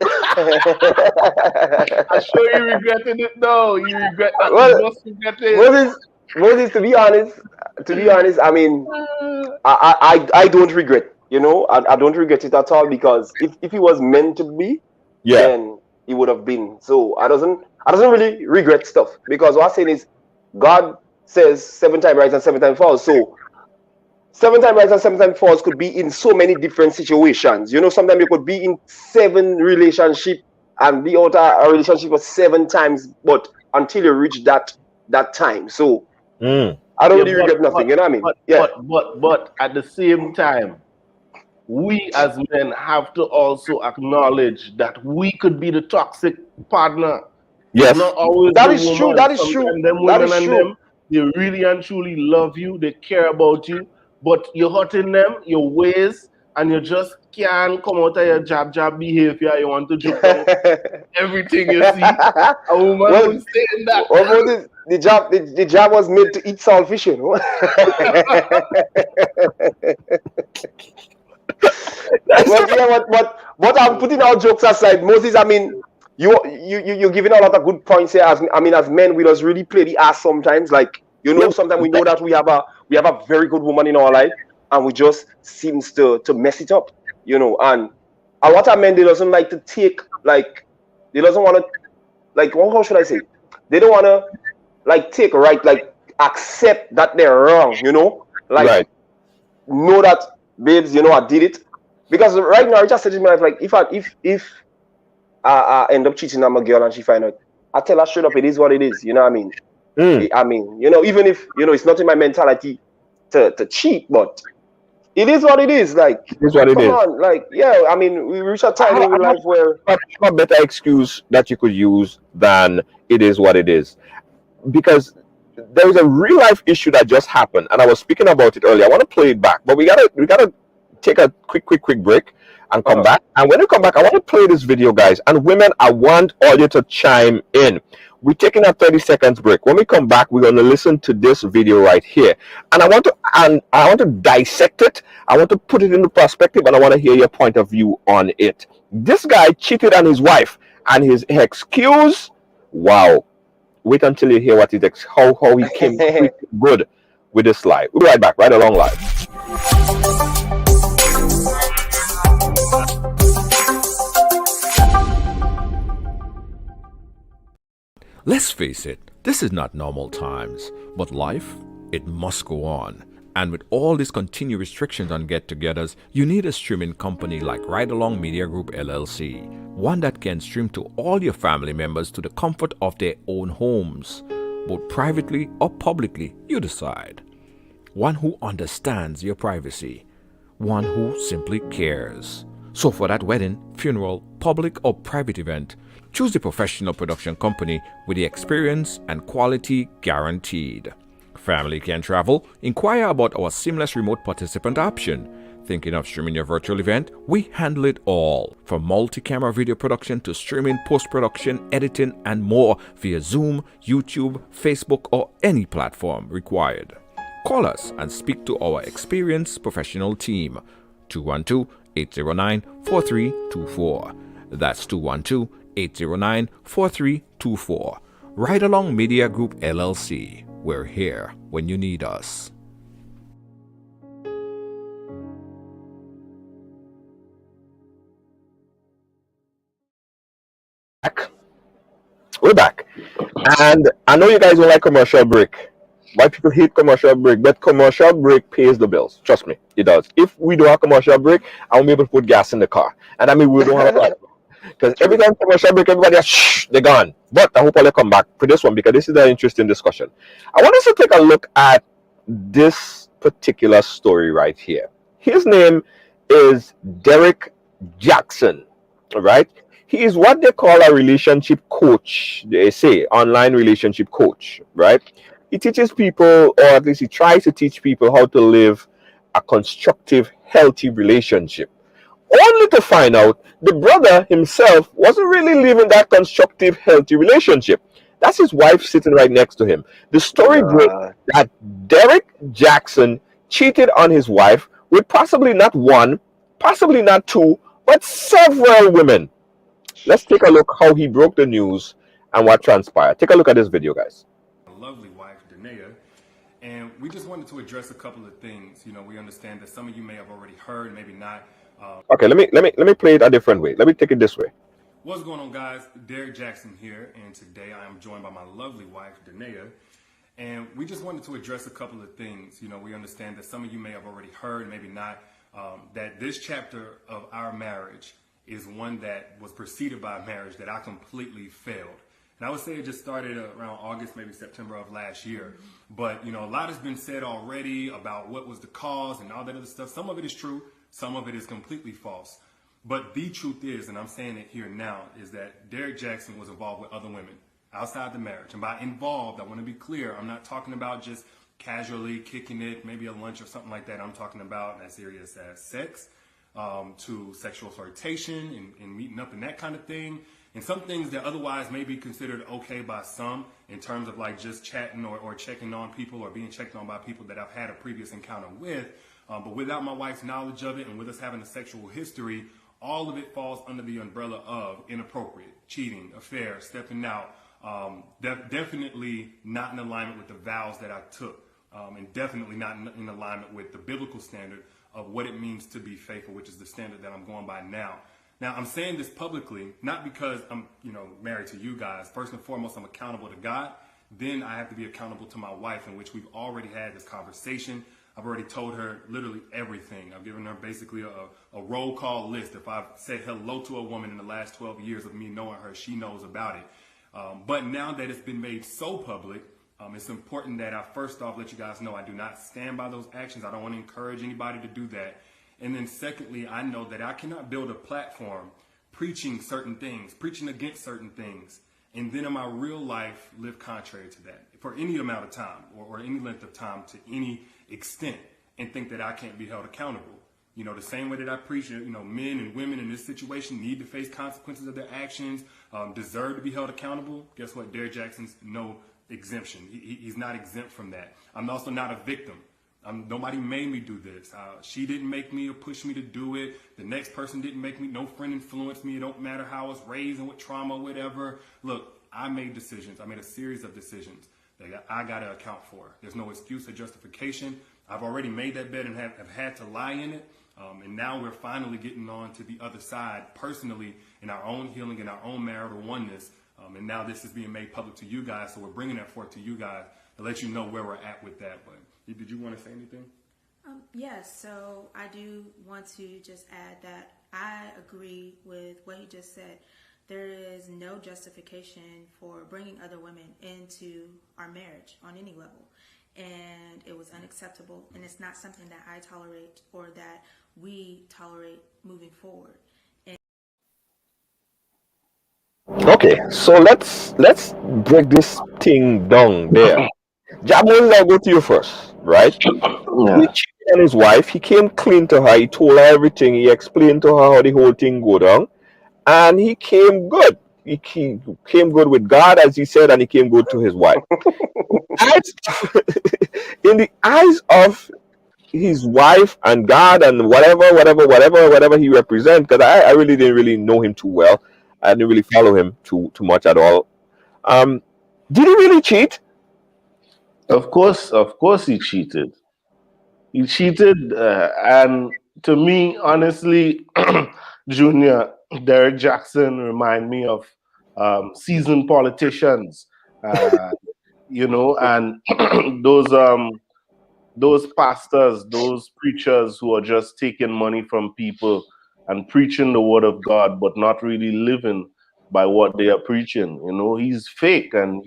I'm sure you regretted it now. You regret that. Well, you must regret it. Moses, to be honest, I mean, I don't regret. You know, I don't regret it at all, because if it was meant to be, then it would have been. So I doesn't really regret stuff, because what I'm saying is, God says 7 times rise and 7 times falls. So 7 times rise and 7 times falls could be in so many different situations. You know, sometimes you could be in 7 relationships and be out of a relationship for 7 times, but until you reach that time. So I don't really regret nothing. You know what I mean? But at the same time, we as men have to also acknowledge that we could be the toxic partner. Yes, not always that is true. That is true. Them women and them, they really and truly love you. They care about you, but you're hurting them, your ways, and you just can't come out of your jab behavior. You want to joke on everything you see. A woman will stay in that. Almost the jab was made to eat saltfish, you know. But I'm putting all jokes aside, Moses. I mean, you're giving a lot of good points here. As men, we just really play the ass sometimes. Like, you know, sometimes we know that we have a very good woman in our life, and we just seems to mess it up, you know. And a lot of men, they doesn't like to take, like, they doesn't want to, like, how should I say? They don't want to, like, take right, like, accept that they're wrong, you know, like, know that, babes, you know, I did it. Because right now, I just said to my life, like, if I end up cheating on my girl and she find out, I tell her straight up, it is what it is. You know what I mean? I mean, you know, even if, you know, it's not in my mentality to cheat, but it is what it is. Like, it is what it is. Come on, like, yeah. I mean, we reach a time in life where a better excuse that you could use than it is what it is, because there is a real life issue that just happened, and I was speaking about it earlier. I want to play it back, but we gotta take a quick break and come back. And when we come back, I want to play this video, guys. And women, I want all you to chime in. We're taking a 30 seconds break. When we come back, we're going to listen to this video right here. And I want to dissect it. I want to put it into perspective, and I want to hear your point of view on it. This guy cheated on his wife, and his excuse, wow. wait until you hear what how he came good with this live. We'll be right back, right along live. Let's face it, this is not normal times, but life, it must go on. And with all these continued restrictions on get-togethers, you need a streaming company like Ridealong Media Group LLC, one that can stream to all your family members to the comfort of their own homes, both privately or publicly, you decide. One who understands your privacy, one who simply cares. So for that wedding, funeral, public or private event, choose the professional production company with the experience and quality guaranteed. Family can travel? Inquire about our seamless remote participant option. Thinking of streaming your virtual event? We handle it all, from multi-camera video production to streaming, post-production, editing, and more via Zoom, YouTube, Facebook, or any platform required. Call us and speak to our experienced professional team. 212-809-4324. That's 212-809-4324. Ridealong Media Group LLC. We're here when you need us. We're back. And I know you guys don't like commercial break. Why people hate commercial break, but commercial break pays the bills. Trust me, it does. If we do a commercial break, I won't be able to put gas in the car. And I mean, we don't have a car. Because every time commercial break, everybody is shh, they're gone. But I hope I'll come back for this one because this is an interesting discussion. I want us to take a look at this particular story right here. His name is Derek Jackson, all right? He is what they call a relationship coach. They say online relationship coach, right? He teaches people, or at least he tries to teach people how to live a constructive, healthy relationship. Only to find out the brother himself wasn't really living that constructive, healthy relationship. That's his wife sitting right next to him. The story breaks that Derek Jackson cheated on his wife with possibly not one, possibly not two, but several women. Let's take a look how he broke the news and what transpired. Take a look at this video, guys. Lovely wife, Danae, and we just wanted to address a couple of things. You know, we understand that some of you may have already heard, maybe not. Okay, let me play it a different way. Let me take it this way. What's going on, guys? Derek Jackson here, and today I am joined by my lovely wife, Danae, and we just wanted to address a couple of things. You know, we understand that some of you may have already heard, maybe not, that this chapter of our marriage is one that was preceded by a marriage that I completely failed. And I would say it just started around August, maybe September of last year. But, you know, a lot has been said already about what was the cause and all that other stuff. Some of it is true. Some of it is completely false. But the truth is, and I'm saying it here now, is that Derek Jackson was involved with other women outside the marriage. And by involved, I want to be clear. I'm not talking about just casually kicking it, maybe a lunch or something like that. I'm talking about as serious as sex, to sexual flirtation and meeting up and that kind of thing. And some things that otherwise may be considered okay by some in terms of like just chatting or checking on people or being checked on by people that I've had a previous encounter with. But without my wife's knowledge of it and with us having a sexual history, all of it falls under the umbrella of inappropriate, cheating, affair, stepping out, definitely not in alignment with the vows that I took, and definitely not in alignment with the biblical standard of what it means to be faithful, which is the standard that I'm going by now. Now, I'm saying this publicly, not because I'm, married to you guys. First and foremost, I'm accountable to God. Then I have to be accountable to my wife, in which we've already had this conversation. I've already told her literally everything. I've given her basically a roll call list. If I've said hello to a woman in the last 12 years of me knowing her, she knows about it. But now that it's been made so public, it's important that I first off let you guys know I do not stand by those actions. I don't want to encourage anybody to do that. And then secondly, I know that I cannot build a platform preaching certain things, preaching against certain things, and then in my real life live contrary to that for any amount of time or any length of time to any extent and think that I can't be held accountable. The same way that I preach, men and women in this situation need to face consequences of their actions, deserve to be held accountable. Guess what? Derek Jackson's no exemption. He's not exempt from that. I'm also not a victim. Nobody made me do this. She didn't make me or push me to do it. The next person didn't make me. No friend influenced me. It don't matter how I was raised and what trauma or whatever. Look, I made decisions. I made a series of decisions that I got to account for. There's no excuse or justification. I've already made that bed and have had to lie in it. And now we're finally getting on to the other side personally in our own healing, in our own marital oneness. And now this is being made public to you guys. So we're bringing that forth to you guys to let you know where we're at with that. But did you want to say anything? Yes, so I do want to just add that I agree with what he just said. There is no justification for bringing other women into our marriage on any level. And it was unacceptable, and it's not something that I tolerate or that we tolerate moving forward. Okay, so let's break this thing down there. Jabon, I'll go to you first, right? Yeah. He cheated on his wife. He came clean to her. He told her everything. He explained to her how the whole thing go down, and he came good. He came good with God, as he said, and he came good to his wife. In the eyes of his wife and God and whatever he represents, because I really didn't really know him too well. I didn't really follow him too much at all. Did he really cheat? Of course, he cheated. He cheated, and to me, honestly, Junior, Derek Jackson remind me of seasoned politicians, you know, and those pastors, those preachers who are just taking money from people and preaching the word of God, but not really living by what they are preaching. You know, he's fake, and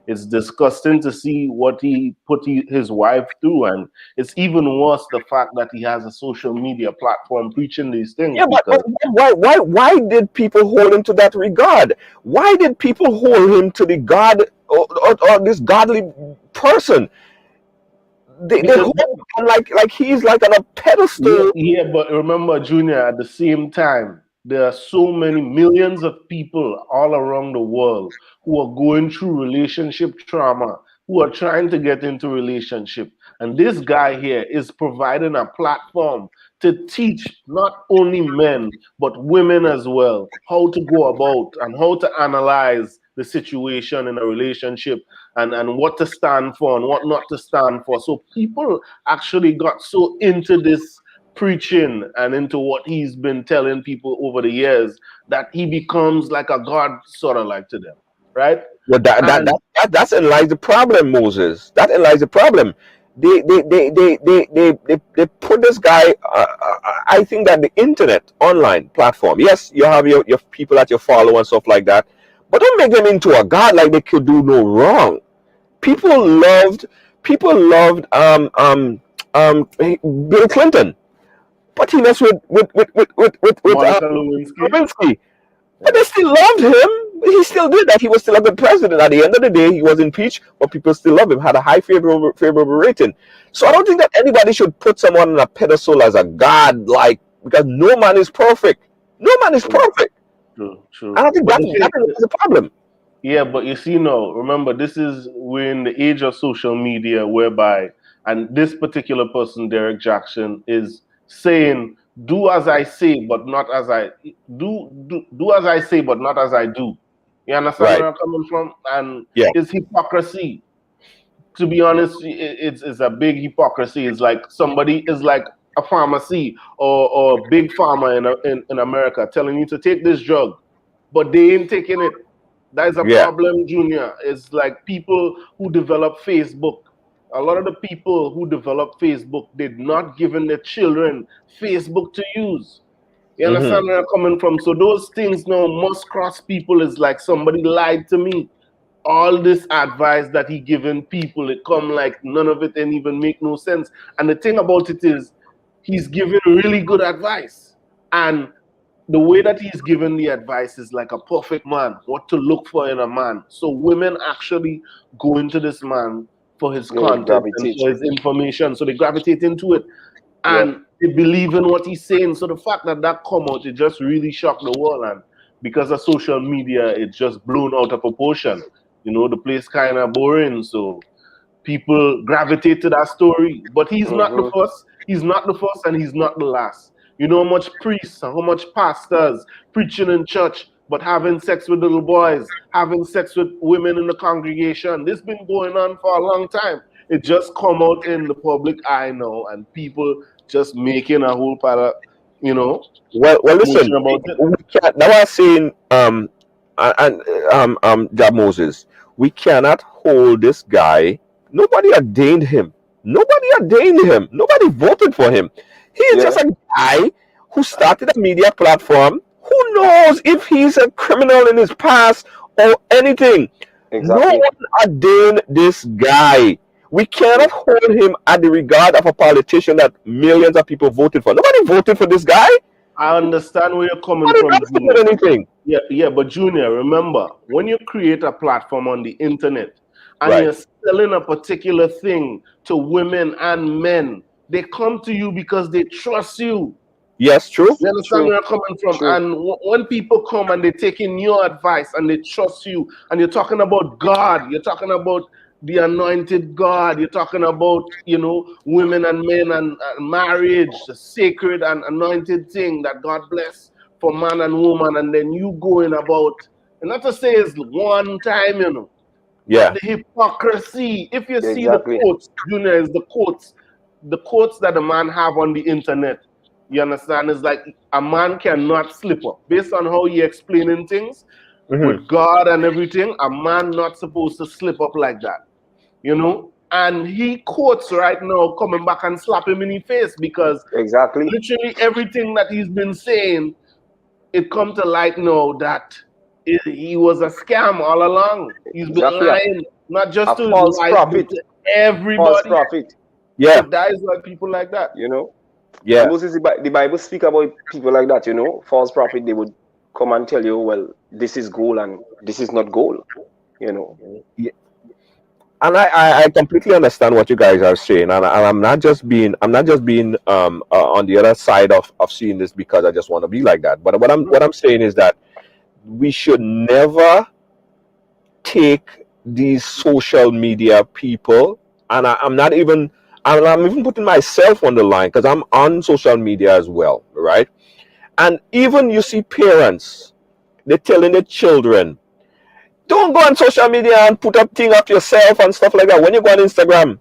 it's disgusting to see what he put his wife through. And it's even worse, the fact that he has a social media platform preaching these things. Yeah, but why did people hold him to that regard? Why did people hold him to the God or this godly person? They hold him like he's like on a pedestal. Yeah, but remember, Junior, at the same time, there are so many millions of people all around the world who are going through relationship trauma, who are trying to get into relationship. And this guy here is providing a platform to teach not only men, but women as well, how to go about and how to analyze the situation in a relationship and what to stand for and what not to stand for. So people actually got so into this preaching and into what he's been telling people over the years that he becomes like a god sort of like to them, right? Well, that's in lies the problem, Moses. That in lies the problem. They put this guy. I think that the internet online platform. Yes, you have your people that you follow and stuff like that, but don't make them into a god like they could do no wrong. People loved Bill Clinton, but he messed with Lewinsky. But they still loved him. He still did that. He was still a good president. At the end of the day, he was impeached, but people still love him. Had a high favorable rating. So I don't think that anybody should put someone on a pedestal as a god, like, because no man is perfect. No man is perfect. True. I don't think that's a problem. Yeah, but you see, no, remember, we're in the age of social media whereby, and this particular person, Derek Jackson, is saying, do as I say, but not as I do as I say, but not as I do. You understand where I'm coming from? And it's hypocrisy. To be honest, it's a big hypocrisy. It's like somebody is like a pharmacy or a big pharma in America telling you to take this drug, but they ain't taking it. That is a problem, Junior. It's like people who develop Facebook. A lot of the people who develop Facebook did not given their children Facebook to use. You understand where I'm coming from? So those things now must cross people. Is like somebody lied to me. All this advice that he given people, it come like none of it and even make no sense. And the thing about it is, he's giving really good advice. And the way that he's given the advice is like a perfect man, what to look for in a man. So women actually go into this man for his content and for his information. So they gravitate into it and they believe in what he's saying. So the fact that come out, it just really shocked the world. And because of social media, it's just blown out of proportion. You know, the place kind of boring. So people gravitate to that story. But he's not the first. He's not the first and he's not the last. You know how much priests and how much pastors preaching in church, but having sex with little boys, having sex with women in the congregation. This been going on for a long time. It just come out in the public eye now, and people just making a whole pile of, Well, listen. about it. We can't. Now I'm saying, Jab Moses, we cannot hold this guy. Nobody ordained him. Nobody voted for him. He is just a guy who started a media platform. Who knows if he's a criminal in his past or anything? Exactly. No one ordained this guy. We cannot hold him at the regard of a politician that millions of people voted for. Nobody voted for this guy. I understand where you're coming Nobody from, voted for anything. Yeah, but Junior, remember, when you create a platform on the internet and Right. you're selling a particular thing to women and men, they come to you because they trust you. Yes, true. You understand where I'm coming from? True. And when people come and they're taking your advice and they trust you, and you're talking about God, you're talking about the anointed God, you're talking about, women and men and marriage, the sacred and anointed thing that God bless for man and woman, and then you going about, and not to say it's one time, Yeah. but the hypocrisy. If you see Exactly. the quotes, Junior, is the quotes that the man have on the internet. You understand? It's like a man cannot slip up. Based on how he explaining things with God and everything, a man not supposed to slip up like that. And he quotes right now coming back and slap him in the face because Exactly. literally everything that he's been saying, it come to light now that he was a scam all along. He's been lying, not just to false his wife, prophet. but to everybody. False prophet. Yeah. It dies like people like that. Yeah. Moses, the Bible speak about people like that, false prophet. They would come and tell you, well, this is gold and this is not gold, Yeah. And I completely understand what you guys are saying, and I'm not just being on the other side of seeing this because I just want to be like that. But what I'm saying is that we should never take these social media people, and I'm even putting myself on the line because I'm on social media as well, right? And even you see parents, they're telling their children, don't go on social media and put up thing up yourself and stuff like that. When you go on Instagram,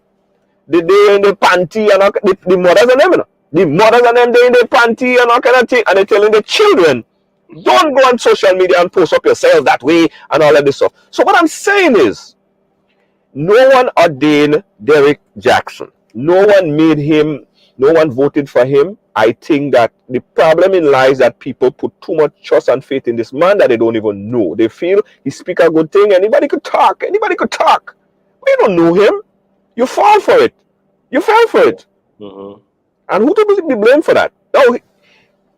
they in the panty and all, the mothers and them, they in the panty and all kind of thing, and they're telling the children, don't go on social media and post up yourself that way and all of this stuff. So what I'm saying is, no one ordained Derek Jackson. No one voted for him. I think that the problem in lies that people put too much trust and faith in this man that they don't even know. They feel he speak a good thing. Anybody could talk. We don't know him. You fall for it. You fell for it. And who to be blamed for that? No.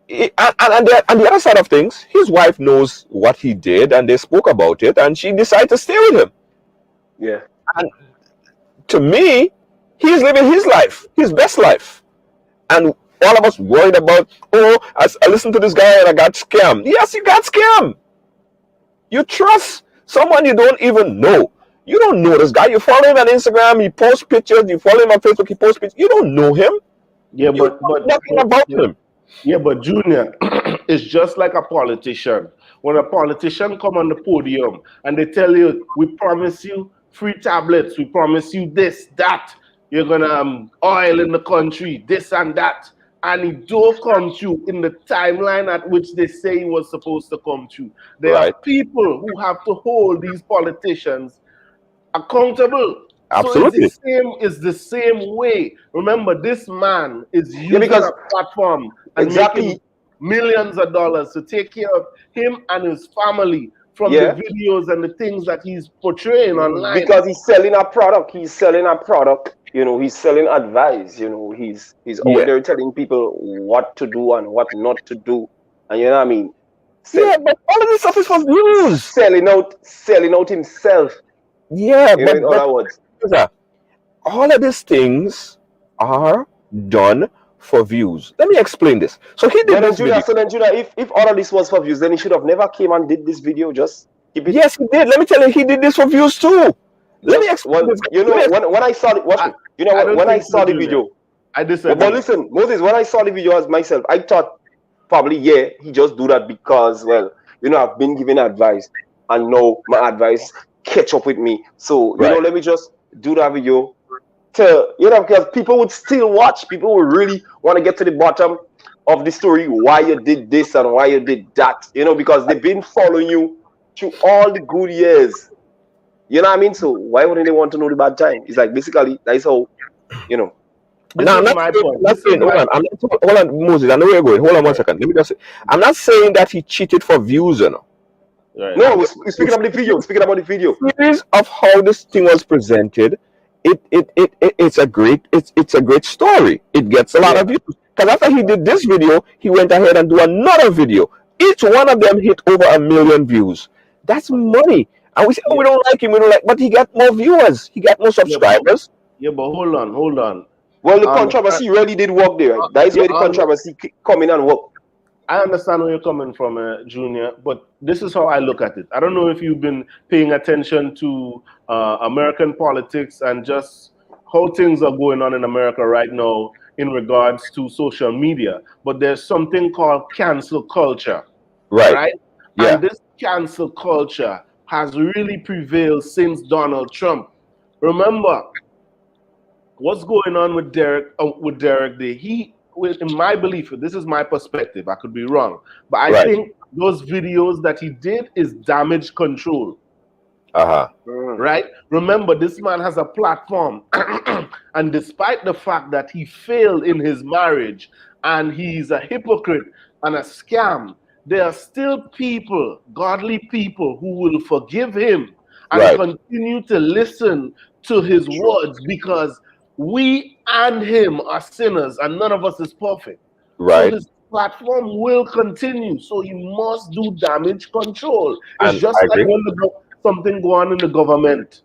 And the other side of things, his wife knows what he did, and they spoke about it, and she decided to stay with him. Yeah. And to me, he's living his life, his best life. And all of us worried about, I listened to this guy and I got scammed. Yes, you got scammed. You trust someone you don't even know. You don't know this guy. You follow him on Instagram, he posts pictures. You follow him on Facebook, he posts pictures. You don't know him. Yeah, You know nothing about him. Yeah, but Junior, it's just like a politician. When a politician come on the podium and they tell you, we promise you free tablets, we promise you this, that, you're gonna oil in the country, this and that, and it don't come true in the timeline at which they say it was supposed to come true. There are people who have to hold these politicians accountable. Absolutely. So it's the same way. Remember, this man is using a platform and making millions of dollars to take care of him and his family from the videos and the things that he's portraying online. Because he's selling a product. He's selling advice. He's out there telling people what to do and what not to do. And you know what I mean? But all of this stuff is for views. Selling out himself. Yeah, but in other words, all of these things are done for views. Let me explain this. So he did this video. So then, Judah, if all of this was for views, then he should have never came and did this video. Just keep it. Yes, he did. Let me tell you, he did this for views too. Let me explain this. When I saw it, when I saw the video, I disagree. But listen, Moses, when I saw the video as myself, I thought probably he just do that because, well, I've been giving advice, and now my advice catch up with me. So, let me just do that video to, because people would still watch. People would really want to get to the bottom of the story, why you did this and why you did that, because they've been following you through all the good years. You know what I mean? So why wouldn't they want to know the bad time? It's like, basically, that's how, This is my point. Hold on, Moses. I know where you're going. Hold on 1 second. Let me just say, I'm not saying that he cheated for views, Right. No, we're speaking about the video. Series of how this thing was presented, it's a great story. It gets a lot of views. Because after he did this video, he went ahead and do another video. Each one of them hit over 1 million views. That's money. And we say, we don't like him, but he got more viewers. He got more subscribers. But hold on. Well, the controversy really did work there. That is where the controversy come in and work. I understand where you're coming from, Junior, but this is how I look at it. I don't know if you've been paying attention to American politics and just how things are going on in America right now in regards to social media, but there's something called cancel culture, right? Yeah. And this cancel culture has really prevailed since Donald Trump. Remember, what's going on with Derek Day? In my belief, this is my perspective, I could be wrong, but I think those videos that he did is damage control. Right? Remember, this man has a platform, and despite the fact that he failed in his marriage and he's a hypocrite and a scam, there are still people, godly people, who will forgive him and continue to listen to his words, because we and him are sinners and none of us is perfect. So his platform will continue. So you must do damage control. It's just like when something go on in the government,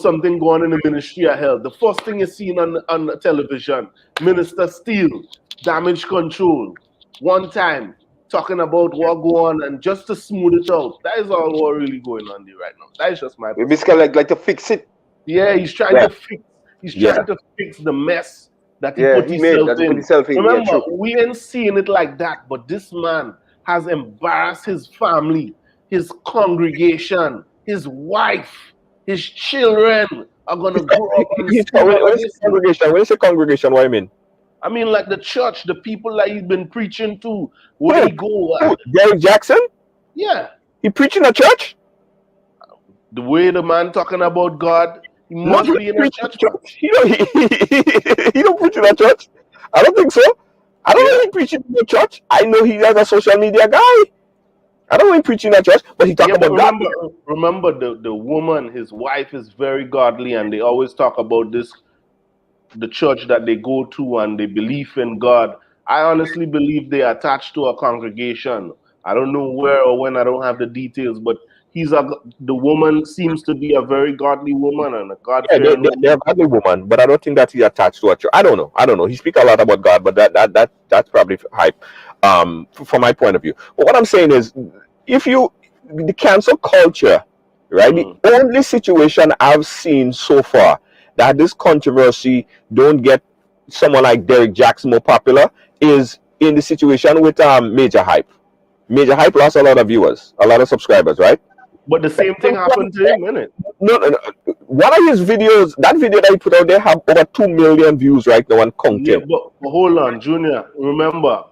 something go on in the Ministry of Health. The first thing you see on the television, Minister Steele, damage control. One time, talking about what go on, and just to smooth it out. That is all what really going on there right now. That is just my point. Basically like to fix it. Yeah, he's trying to fix. He's trying to fix the mess that he put himself in. Remember, we ain't seeing it like that, but this man has embarrassed his family, his congregation, his wife, his children are gonna grow up. When you say congregation, what do you mean? I mean, like the church, the people that he's been preaching to. Where he go? Derek Jackson? Yeah. He preaching a church? The way the man talking about God, he must be in a church. He don't preach in a church. I don't think so. I don't know him preaching in a church. I know he has a social media guy. I don't know him preaching in a church, but he talking about God. Remember the woman, his wife is very godly, and they always talk about this, the church that they go to, and they believe in God. I honestly believe they are attached to a congregation. I don't know where or when, I don't have the details, but the woman seems to be a very godly woman and a God-fearing woman. They're a godly woman, but I don't think that he's attached to a church. I don't know. He speaks a lot about God, but that's probably hype, from my point of view. But what I'm saying is, the cancel culture, right? The only situation I've seen so far that this controversy don't get someone like Derek Jackson more popular is in the situation with Major Hype. Major Hype lost a lot of viewers, a lot of subscribers, right? But the same thing happened to him, innit? No. One of his videos, that video that he put out there, have over 2 million views right now and counting. Yeah, but hold on, Junior. Remember,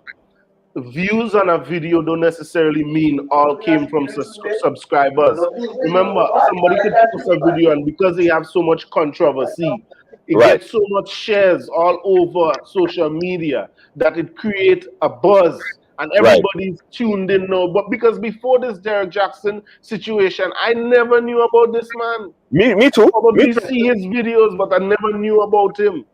views on a video don't necessarily mean all came from subscribers. Remember, somebody could post a video, and because they have so much controversy, it gets so much shares all over social media that it creates a buzz. And everybody's tuned in now. But because before this Derek Jackson situation, I never knew about this man. Me too. Probably see his videos, but I never knew about him.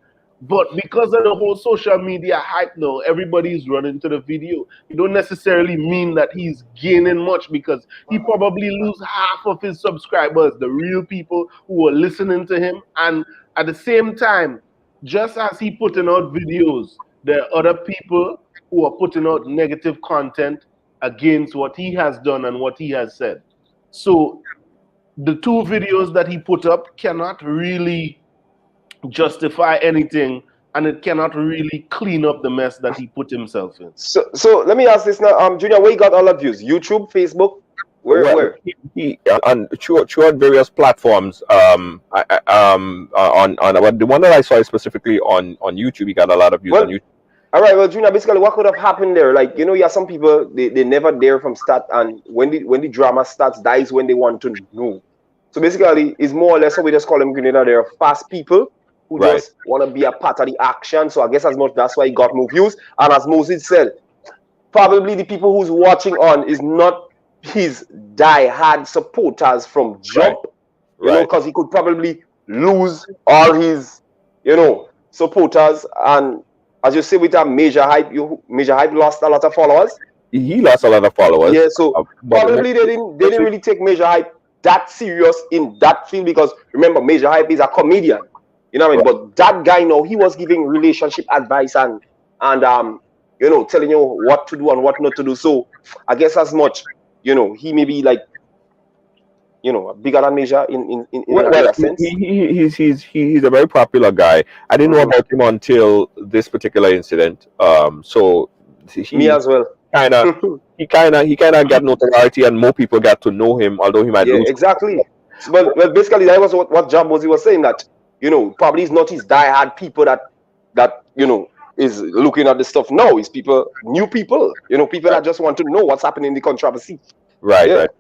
But because of the whole social media hype now, everybody's running to the video. It don't necessarily mean that he's gaining much, because he probably lose half of his subscribers, the real people who are listening to him. And at the same time, just as he putting out videos, there are other people who are putting out negative content against what he has done and what he has said. So the 2 videos that he put up cannot really justify anything and it cannot really clean up the mess that he put himself in. So let me ask this now, Junior, where you got all the views? YouTube, Facebook, where? He on throughout various platforms. On the one that I saw specifically on YouTube, he got a lot of views on YouTube. All right, well, Junior, basically, what could have happened there? Like, you have some people they never there from start, and when the drama starts, that is when they want to know. So basically, it's more or less what we just call them, Grenada. They're fast people who just want to be a part of the action. So I guess as much that's why he got more views. And as Moses said, probably the people who's watching on is not his die-hard supporters from jump, because he could probably lose all his, supporters. And as you say, with that Major Hype lost a lot of followers. He lost a lot of followers. Yeah, so probably they didn't really take Major Hype that serious in that field, because remember, Major Hype is a comedian. You know what I mean? But that guy, he was giving relationship advice and telling you what to do and what not to do. So I guess as much, he may be like, bigger than Major in that sense. He's a very popular guy. I didn't know about him until this particular incident. So me as well. He kind of got notoriety, and more people got to know him, although he might lose. Exactly. Well, basically that was what Jab was saying, that probably it's not his diehard people that is looking at the stuff now. It's new people, people that just want to know what's happening in the controversy. Right,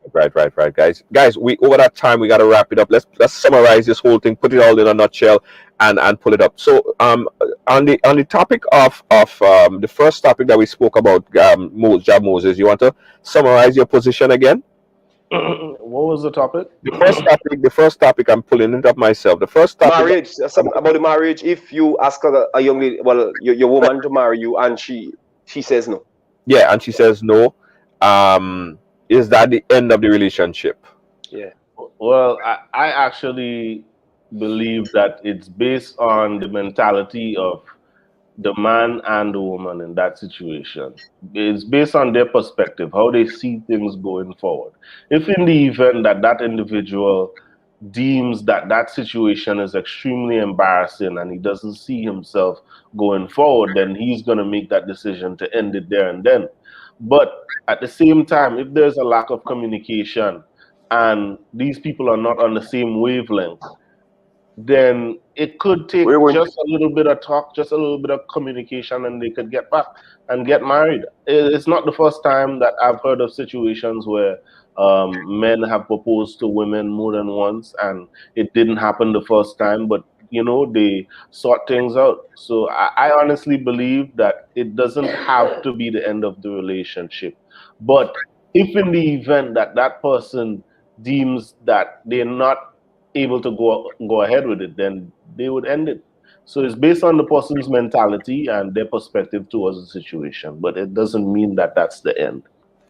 guys. We over that time, we got to wrap it up. Let's summarize this whole thing, put it all in a nutshell, and pull it up. So on the topic of the first topic that we spoke about, Jab Moses, you want to summarize your position again? What was the topic? The first topic, I'm pulling it up myself. The first topic, marriage. About the marriage. If you ask a young lady, well, your woman to marry you, and she says no. Yeah, and she says no. Is that the end of the relationship? Yeah. Well, I actually believe that it's based on the mentality of the man and the woman in that situation. It's based on their perspective, how they see things going forward. If in the event that individual deems that situation is extremely embarrassing and he doesn't see himself going forward, then he's going to make that decision to end it there and then. But at the same time, if there's a lack of communication and these people are not on the same wavelength, then it could take just a little bit of talk, just a little bit of communication, and they could get back and get married. It's not the first time that I've heard of situations where men have proposed to women more than once, and it didn't happen the first time, but they sort things out. So I honestly believe that it doesn't have to be the end of the relationship. But if in the event that person deems that they're not able to go ahead with it, then they would end it. So it's based on the person's mentality and their perspective towards the situation, but it doesn't mean that that's the end.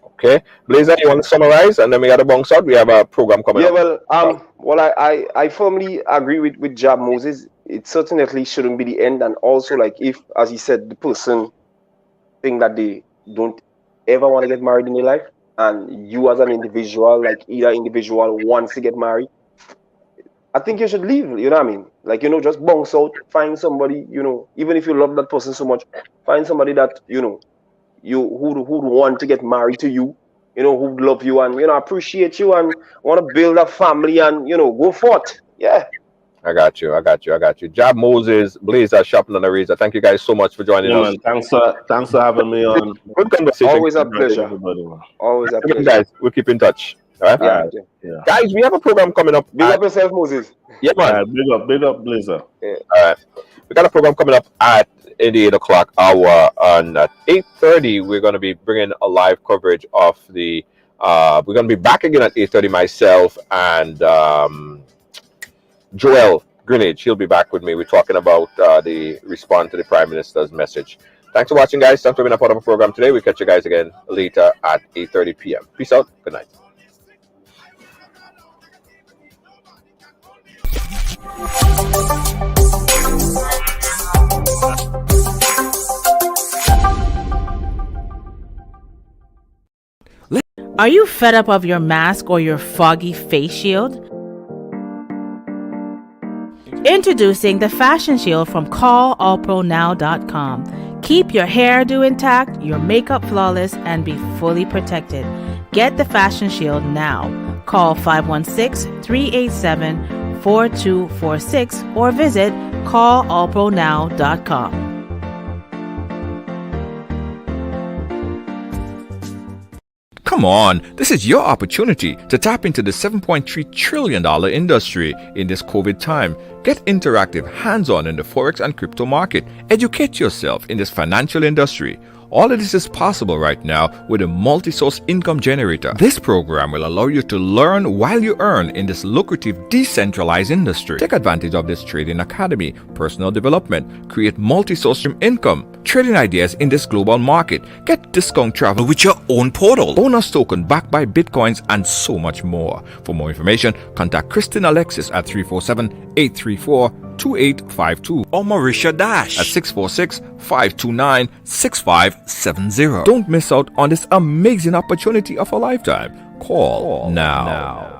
Okay, Blazer, you want to summarize, and then we got to bounce out. We have a program coming up. I firmly agree with Jab Moses. It certainly shouldn't be the end, and also, like, if, as he said, the person think that they don't ever want to get married in their life, and you as an individual, like either individual wants to get married, I think you should leave. You know what I mean? Like, just bounce out, find somebody, even if you love that person so much, find somebody that who'd want to get married to you, who'd love you and appreciate you and want to build a family and go forth. Yeah. I got you. Jab Moses, Blazer, Sharpen and Razor. Thank you guys so much for joining us. Man, thanks for having me on. Good conversation. Always a pleasure. Always a pleasure. Guys, we'll keep in touch. All right? Yeah. Guys, we have a program coming up. Big up yourself, Moses. Yeah, man. Big up, Blazer. Yeah. All right. We got a program coming up in the 8 o'clock hour, and at 8:30 we're going to be bringing a live coverage of the we're going to be back again at 8:30, myself and Joel Greenidge. He'll be back with me. We're talking about the response to the Prime Minister's message. Thanks for watching, guys. Thanks for being a part of the program today. We'll catch you guys again later at 8:30 p.m. Peace out. Good night. Are you fed up of your mask or your foggy face shield? Introducing the Fashion Shield from callallpronow.com. Keep your hairdo intact, your makeup flawless, and be fully protected. Get the Fashion Shield now. Call 516-387-4246 or visit callallpronow.com. Come on, this is your opportunity to tap into the $7.3 trillion industry in this COVID time. Get interactive, hands-on in the Forex and crypto market. Educate yourself in this financial industry. All of this is possible right now with a multi-source income generator. This program will allow you to learn while you earn in this lucrative decentralized industry. Take advantage of this trading academy, personal development, create multi-source income, trading ideas in this global market, get discount travel with your own portal, bonus token backed by bitcoins, and so much more. For more information, contact Kristen Alexis at 347-834-2852 or Marisha Dash at 646-529-6570. Don't miss out on this amazing opportunity of a lifetime. Call now.